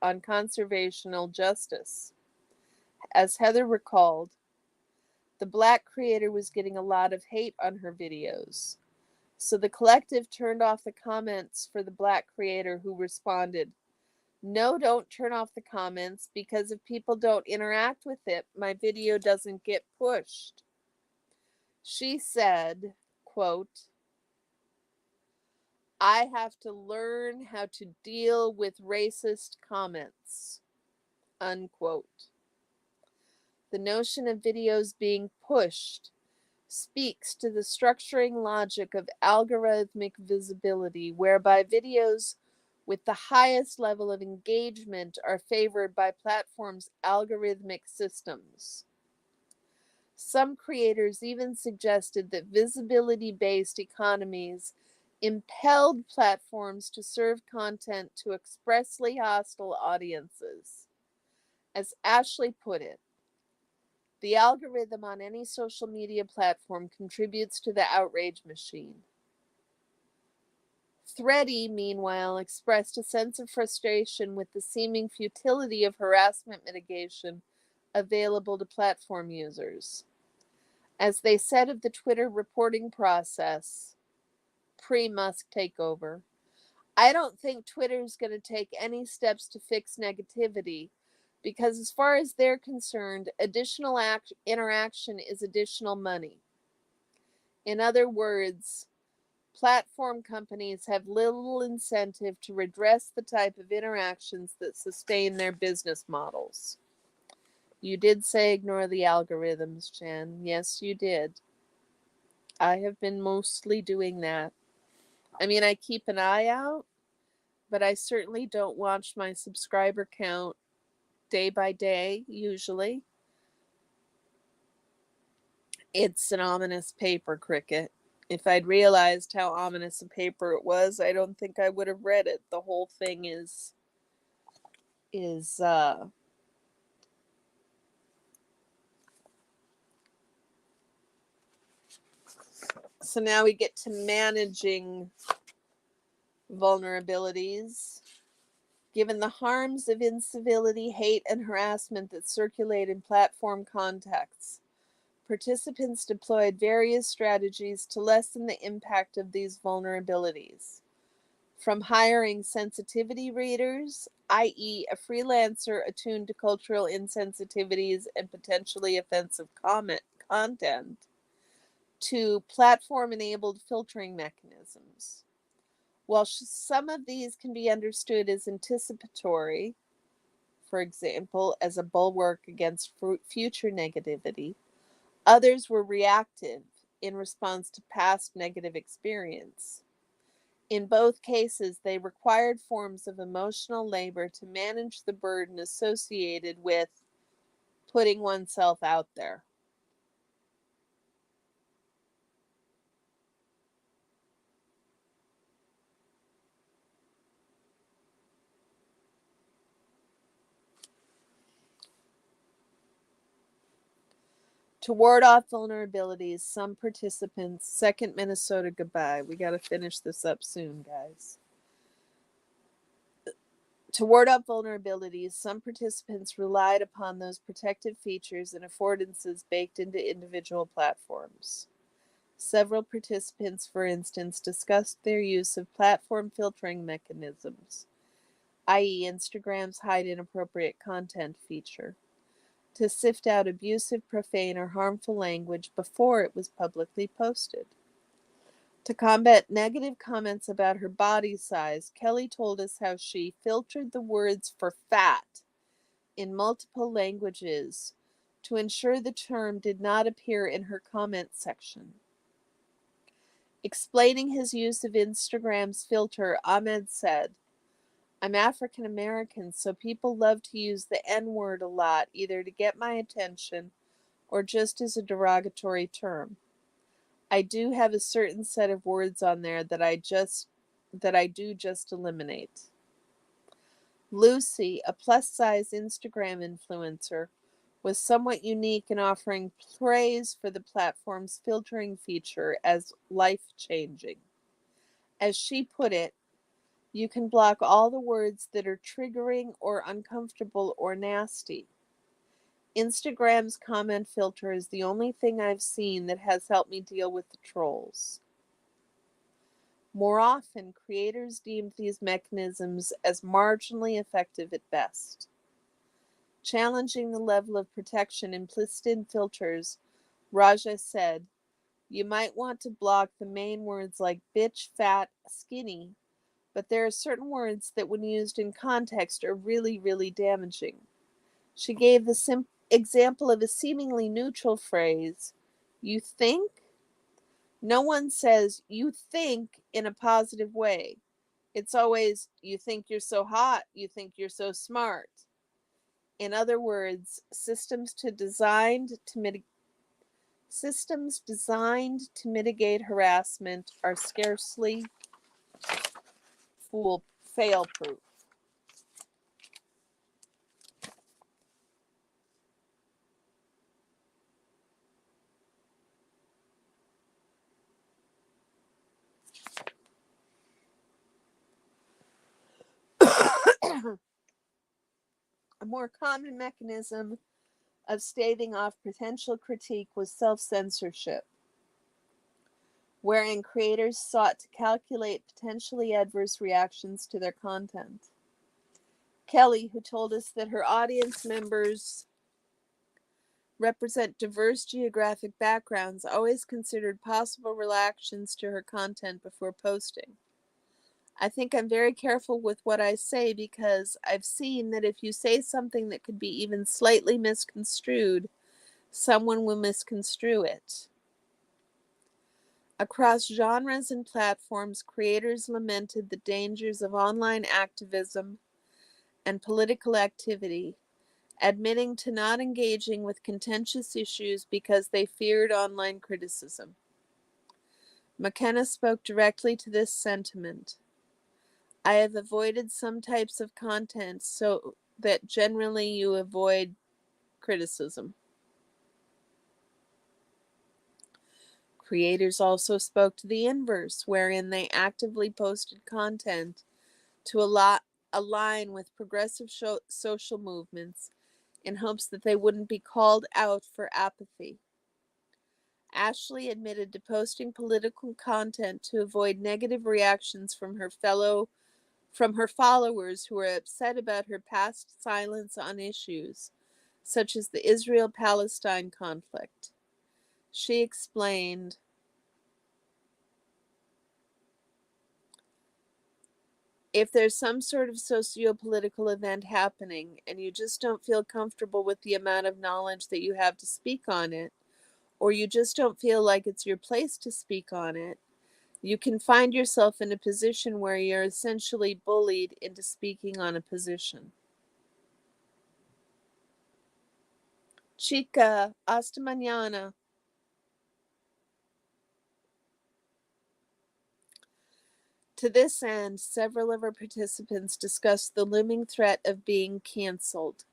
S1: on conservational justice. As Heather recalled, the black creator was getting a lot of hate on her videos. So the collective turned off the comments for the black creator, who responded, "No, don't turn off the comments, because if people don't interact with it, my video doesn't get pushed." She said, quote, "I have to learn how to deal with racist comments," unquote. The notion of videos being pushed speaks to the structuring logic of algorithmic visibility, whereby videos with the highest level of engagement are favored by platforms' algorithmic systems. Some creators even suggested that visibility-based economies impelled platforms to serve content to expressly hostile audiences. As Ashley put it, "The algorithm on any social media platform contributes to the outrage machine." Thready, meanwhile, expressed a sense of frustration with the seeming futility of harassment mitigation available to platform users. As they said of the Twitter reporting process pre-Musk takeover, "I don't think Twitter's going to take any steps to fix negativity, because as far as they're concerned, additional interaction is additional money." In other words, platform companies have little incentive to redress the type of interactions that sustain their business models. You did say ignore the algorithms, Jen. Yes, you did. I have been mostly doing that. I mean, I keep an eye out, but I certainly don't watch my subscriber count day by day, usually. It's an ominous paper, Cricket. If I'd realized how ominous a paper it was, I don't think I would have read it. The whole thing is so now we get to managing vulnerabilities. Given the harms of incivility, hate, and harassment that circulate in platform contexts, participants deployed various strategies to lessen the impact of these vulnerabilities. From hiring sensitivity readers, i.e., a freelancer attuned to cultural insensitivities and potentially offensive content, to platform-enabled filtering mechanisms. While some of these can be understood as anticipatory, for example, as a bulwark against future negativity, others were reactive in response to past negative experience. In both cases, they required forms of emotional labor to manage the burden associated with putting oneself out there. To ward off vulnerabilities, some participants, second Minnesota goodbye. We got to finish this up soon, guys. To ward off vulnerabilities, some participants relied upon those protective features and affordances baked into individual platforms. Several participants, for instance, discussed their use of platform filtering mechanisms, i.e., Instagram's hide inappropriate content feature. to sift out abusive, profane, or harmful language before it was publicly posted. To combat negative comments about her body size, Kelly told us how she filtered the words for fat in multiple languages to ensure the term did not appear in her comment section. Explaining his use of Instagram's filter, Ahmed said, "I'm African American, so people love to use the N-word a lot, either to get my attention or just as a derogatory term. I do have a certain set of words on there that I do just eliminate." Lucy, a plus-size Instagram influencer, was somewhat unique in offering praise for the platform's filtering feature as life-changing. As she put it, "You can block all the words that are triggering or uncomfortable or nasty. Instagram's comment filter is the only thing I've seen that has helped me deal with the trolls." More often, creators deemed these mechanisms as marginally effective at best. Challenging the level of protection implicit in filters, Raja said, "You might want to block the main words like bitch, fat, skinny, but there are certain words that, when used in context, are really, really damaging." She gave the example of a seemingly neutral phrase, "You think?" No one says "you think" in a positive way. It's always "you think you're so hot, you think you're so smart." In other words, systems designed to mitigate harassment are scarcely fail-proof. A more common mechanism of staving off potential critique was self-censorship, wherein creators sought to calculate potentially adverse reactions to their content. Kelly, who told us that her audience members represent diverse geographic backgrounds, always considered possible reactions to her content before posting. "I think I'm very careful with what I say because I've seen that if you say something that could be even slightly misconstrued, someone will misconstrue it." Across genres and platforms, creators lamented the dangers of online activism and political activity, admitting to not engaging with contentious issues because they feared online criticism. McKenna spoke directly to this sentiment. "I have avoided some types of content so that generally you avoid criticism." Creators also spoke to the inverse, wherein they actively posted content to align with progressive social movements in hopes that they wouldn't be called out for apathy. Ashley admitted to posting political content to avoid negative reactions from her followers who were upset about her past silence on issues such as the Israel-Palestine conflict. She explained, "If there's some sort of socio-political event happening and you just don't feel comfortable with the amount of knowledge that you have to speak on it, or you just don't feel like it's your place to speak on it, you can find yourself in a position where you're essentially bullied into speaking on a position." Chica, hasta mañana. To this end, several of our participants discussed the looming threat of being canceled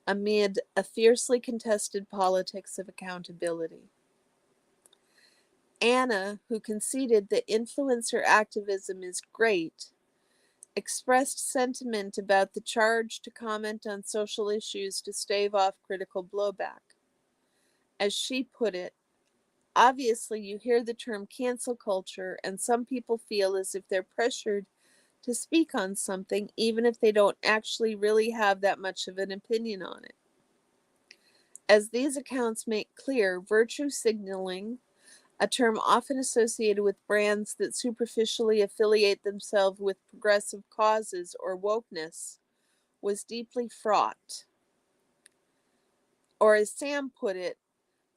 S1: amid a fiercely contested politics of accountability. Anna, who conceded that influencer activism is great, expressed sentiment about the charge to comment on social issues to stave off critical blowback. As she put it, "Obviously, you hear the term cancel culture, and some people feel as if they're pressured to speak on something, even if they don't actually really have that much of an opinion on it. As these accounts make clear, virtue signaling, a term often associated with brands that superficially affiliate themselves with progressive causes or wokeness, was deeply fraught. Or as Sam put it,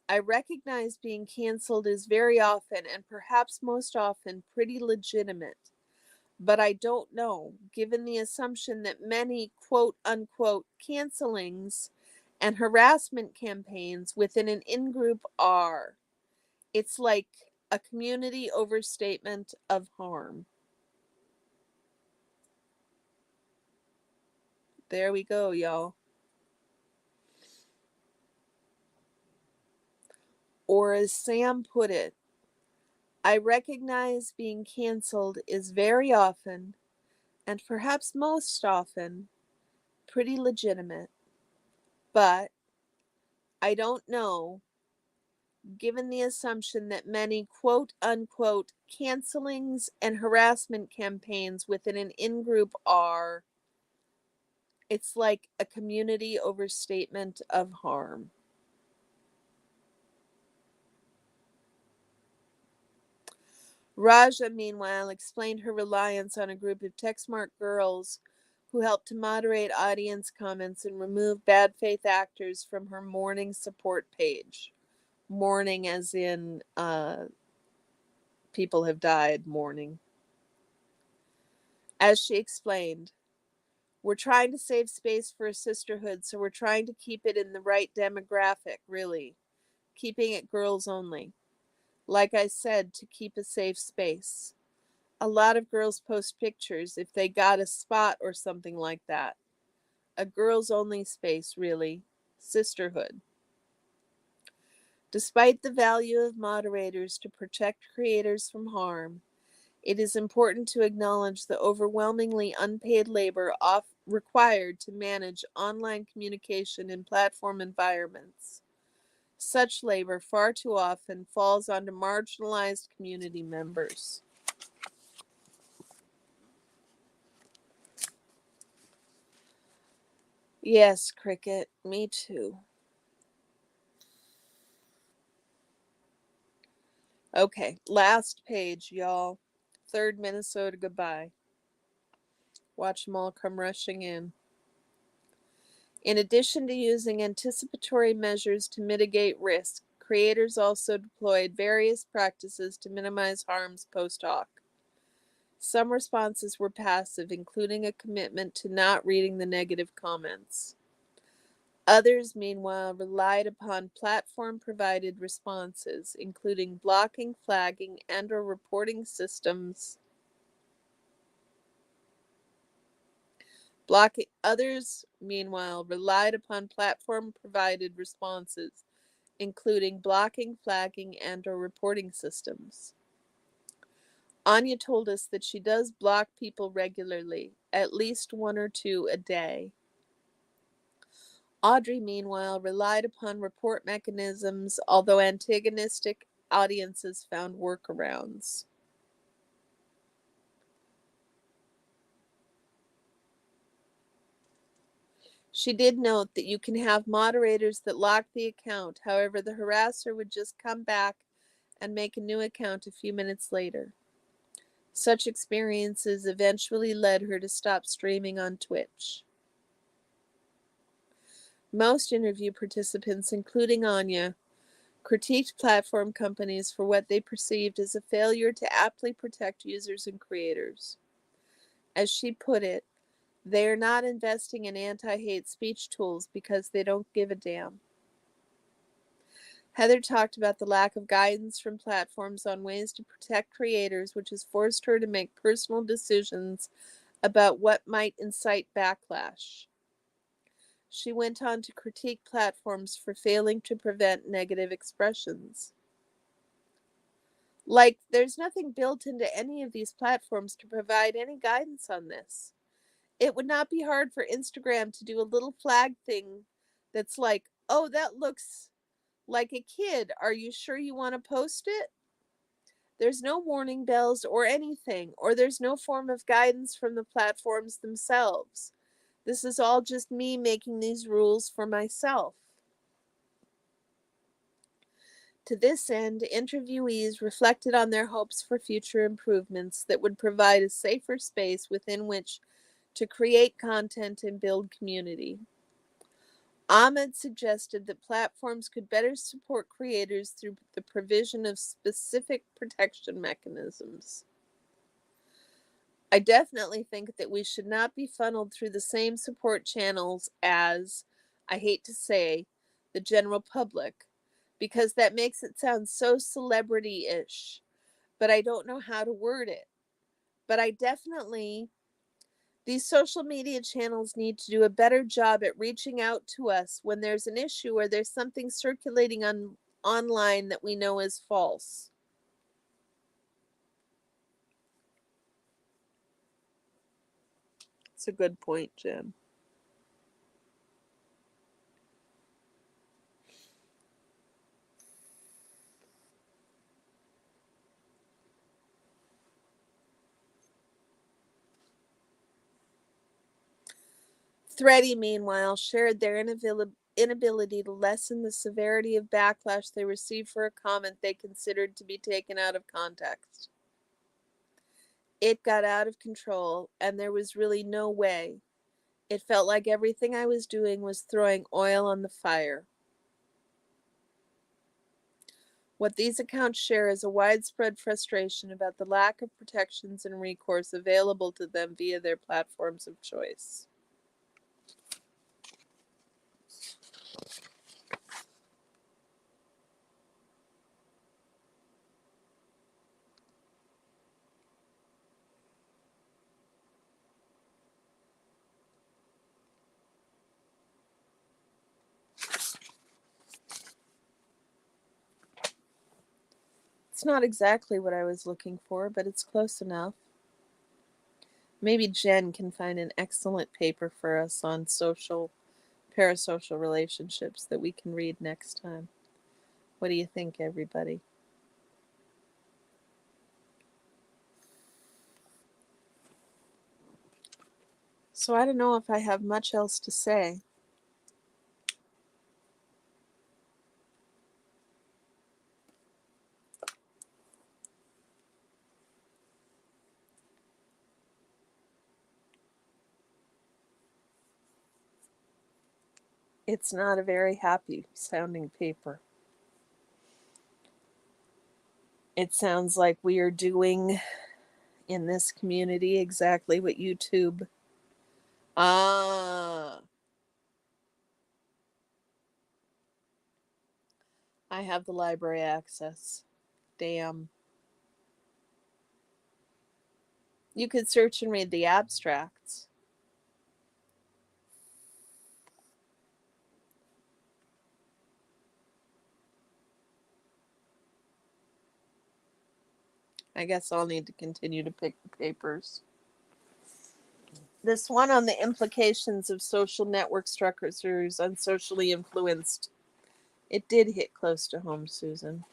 S1: I recognize being canceled is very often, and perhaps most often, pretty legitimate. But I don't know, given the assumption that many quote unquote cancelings and harassment campaigns within an in group are. It's like a community overstatement of harm. There we go, y'all. Or as Sam put it, I recognize being canceled is very often, and perhaps most often, pretty legitimate. But I don't know, given the assumption that many quote unquote cancelings and harassment campaigns within an in group are. It's like a community overstatement of harm. Raja, meanwhile, explained her reliance on a group of tech smart girls who helped to moderate audience comments and remove bad faith actors from her mourning support page. Mourning, as in people have died, mourning. As she explained, we're trying to save space for a sisterhood, so we're trying to keep it in the right demographic, really. Keeping it girls only. Like I said, to keep a safe space. A lot of girls post pictures if they got a spot or something like that. A girls only space, really. Sisterhood. Despite the value of moderators to protect creators from harm, it is important to acknowledge the overwhelmingly unpaid labor required to manage online communication in platform environments. Such labor far too often falls onto marginalized community members. Yes, Cricket, me too. Okay, last page, y'all. Third Minnesota goodbye. Watch them all come rushing in. In addition to using anticipatory measures to mitigate risk, creators also deployed various practices to minimize harms post hoc. Some responses were passive, including a commitment to not reading the negative comments. Others, meanwhile, relied upon platform-provided responses, including blocking, flagging, and/or reporting systems. Others, meanwhile, relied upon platform-provided responses, including blocking, flagging, and/or reporting systems. Anya told us that she does block people regularly, at least one or two a day. Audrey, meanwhile, relied upon report mechanisms, although antagonistic audiences found workarounds. She did note that you can have moderators that lock the account, however, the harasser would just come back and make a new account a few minutes later. Such experiences eventually led her to stop streaming on Twitch. Most interview participants, including Anya, critiqued platform companies for what they perceived as a failure to aptly protect users and creators. As she put it, they are not investing in anti-hate speech tools because they don't give a damn. Heather talked about the lack of guidance from platforms on ways to protect creators, which has forced her to make personal decisions about what might incite backlash. She went on to critique platforms for failing to prevent negative expressions. Like, there's nothing built into any of these platforms to provide any guidance on this. It would not be hard for Instagram to do a little flag thing that's like, oh, that looks like a kid. Are you sure you want to post it? There's no warning bells or anything, or there's no form of guidance from the platforms themselves. This is all just me making these rules for myself. To this end, interviewees reflected on their hopes for future improvements that would provide a safer space within which to create content and build community. Ahmed suggested that platforms could better support creators through the provision of specific protection mechanisms. I definitely think that we should not be funneled through the same support channels as, I hate to say, the general public, because that makes it sound so celebrity-ish, but I don't know how to word it. But these social media channels need to do a better job at reaching out to us when there's an issue or there's something circulating online that we know is false. It's a good point, Jen. Thready, meanwhile, shared their inability to lessen the severity of backlash they received for a comment they considered to be taken out of context. It got out of control, and there was really no way. It felt like everything I was doing was throwing oil on the fire. What these accounts share is a widespread frustration about the lack of protections and recourse available to them via their platforms of choice. It's not exactly what I was looking for, but it's close enough. Maybe Jen can find an excellent paper for us on parasocial relationships that we can read next time. What do you think, everybody? So I don't know if I have much else to say. It's not a very happy sounding paper. It sounds like we are doing in this community exactly what YouTube. Ah, I have the library access. Damn. You could search and read the abstracts. I guess I'll need to continue to pick the papers. This one on the implications of social network structures on socially influenced. It did hit close to home, Susan.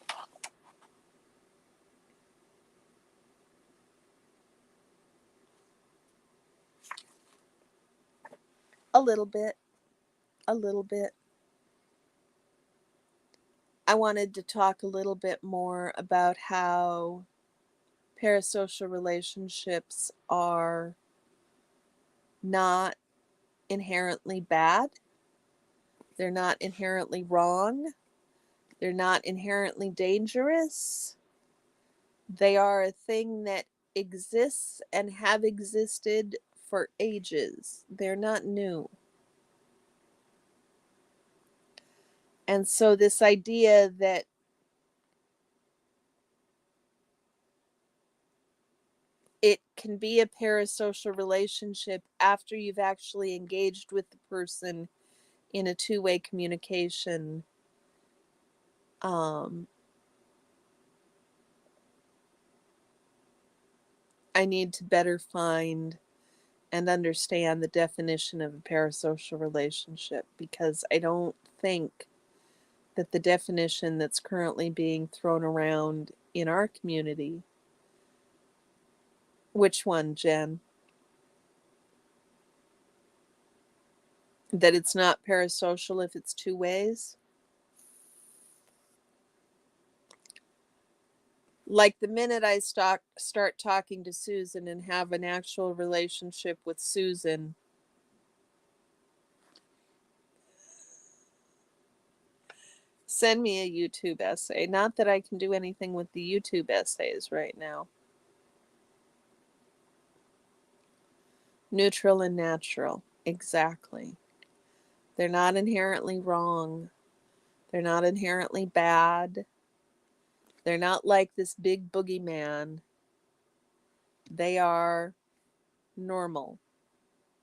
S1: A little bit. A little bit. I wanted to talk a little bit more about how parasocial relationships are not inherently bad. They're not inherently wrong. They're not inherently dangerous. They are a thing that exists and have existed for ages. They're not new. And so, this idea that it can be a parasocial relationship after you've actually engaged with the person in a two-way communication, I need to better find and understand the definition of a parasocial relationship, because I don't think that the definition that's currently being thrown around in our community. Which one, Jen? That it's not parasocial if it's two ways? Like the minute I start talking to Susan and have an actual relationship with Susan, send me a YouTube essay. Not that I can do anything with the YouTube essays right now. Neutral and natural. Exactly. They're not inherently wrong. They're not inherently bad. They're not like this big boogeyman. They are normal.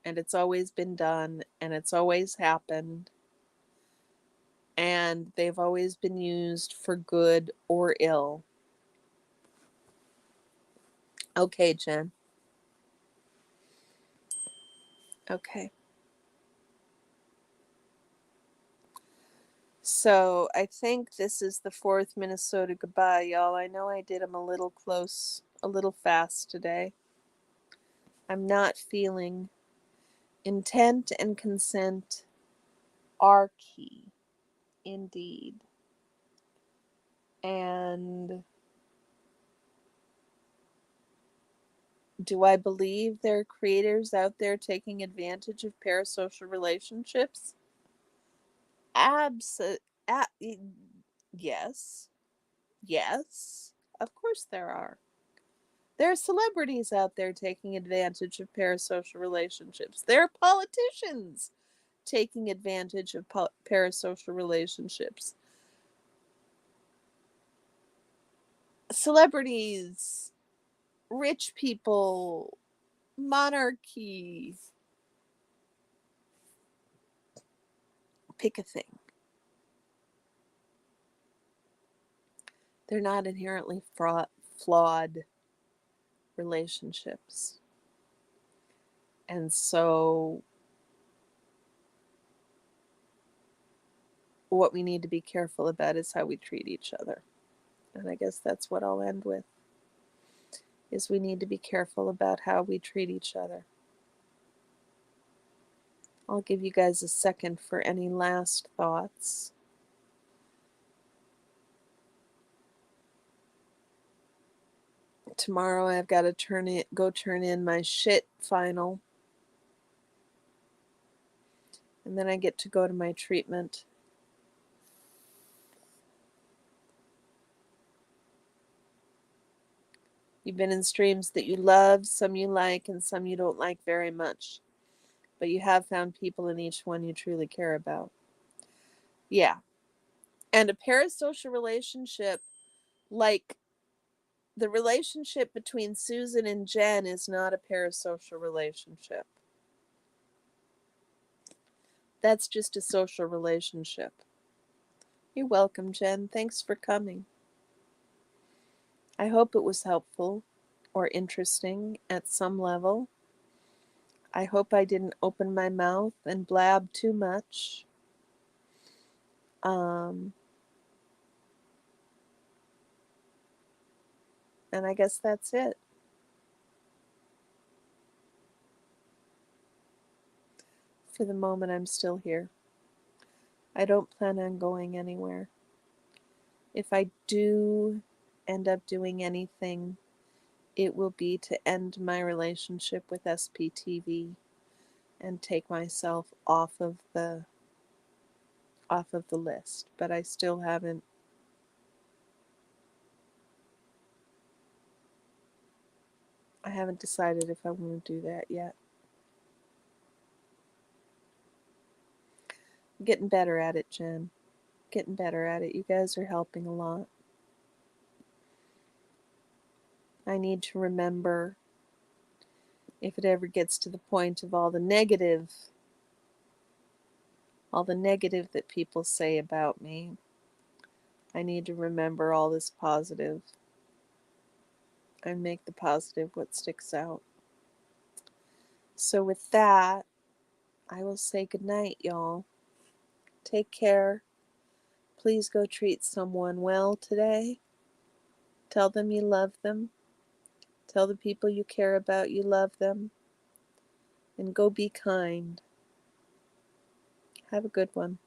S1: And it's always been done. And it's always happened. And they've always been used for good or ill. Okay, Jen. Okay. So I think this is the fourth Minnesota goodbye, y'all. I know I did them a little close, a little fast today. I'm not feeling intent and consent are key, indeed. And do I believe there are creators out there taking advantage of parasocial relationships? Absolutely. Yes. Yes. Of course there are. There are celebrities out there taking advantage of parasocial relationships. There are politicians taking advantage of parasocial relationships. Celebrities, rich people, monarchy. Pick a thing. They're not inherently flawed relationships. And so, what we need to be careful about is how we treat each other. And I guess that's what I'll end with. Is we need to be careful about how we treat each other. I'll give you guys a second for any last thoughts. Tomorrow I've got to go turn in my shit final. And then I get to go to my treatment. You've been in streams that you love, some you like, and some you don't like very much. But you have found people in each one you truly care about. Yeah. And a parasocial relationship, like the relationship between Susan and Jen, is not a parasocial relationship. That's just a social relationship. You're welcome, Jen. Thanks for coming. I hope it was helpful or interesting at some level. I hope I didn't open my mouth and blab too much. And I guess that's it. For the moment, I'm still here. I don't plan on going anywhere. If I do end up doing anything, it will be to end my relationship with SPTV and take myself off of the list. But I still haven't decided if I want to do that yet. I'm getting better at it, Jen. Getting better at it. You guys are helping a lot. I need to remember, if it ever gets to the point of all the negative that people say about me, I need to remember all this positive and make the positive what sticks out. So with that, I will say goodnight, y'all. Take care. Please go treat someone well today. Tell them you love them. Tell the people you care about you love them. And go be kind. Have a good one.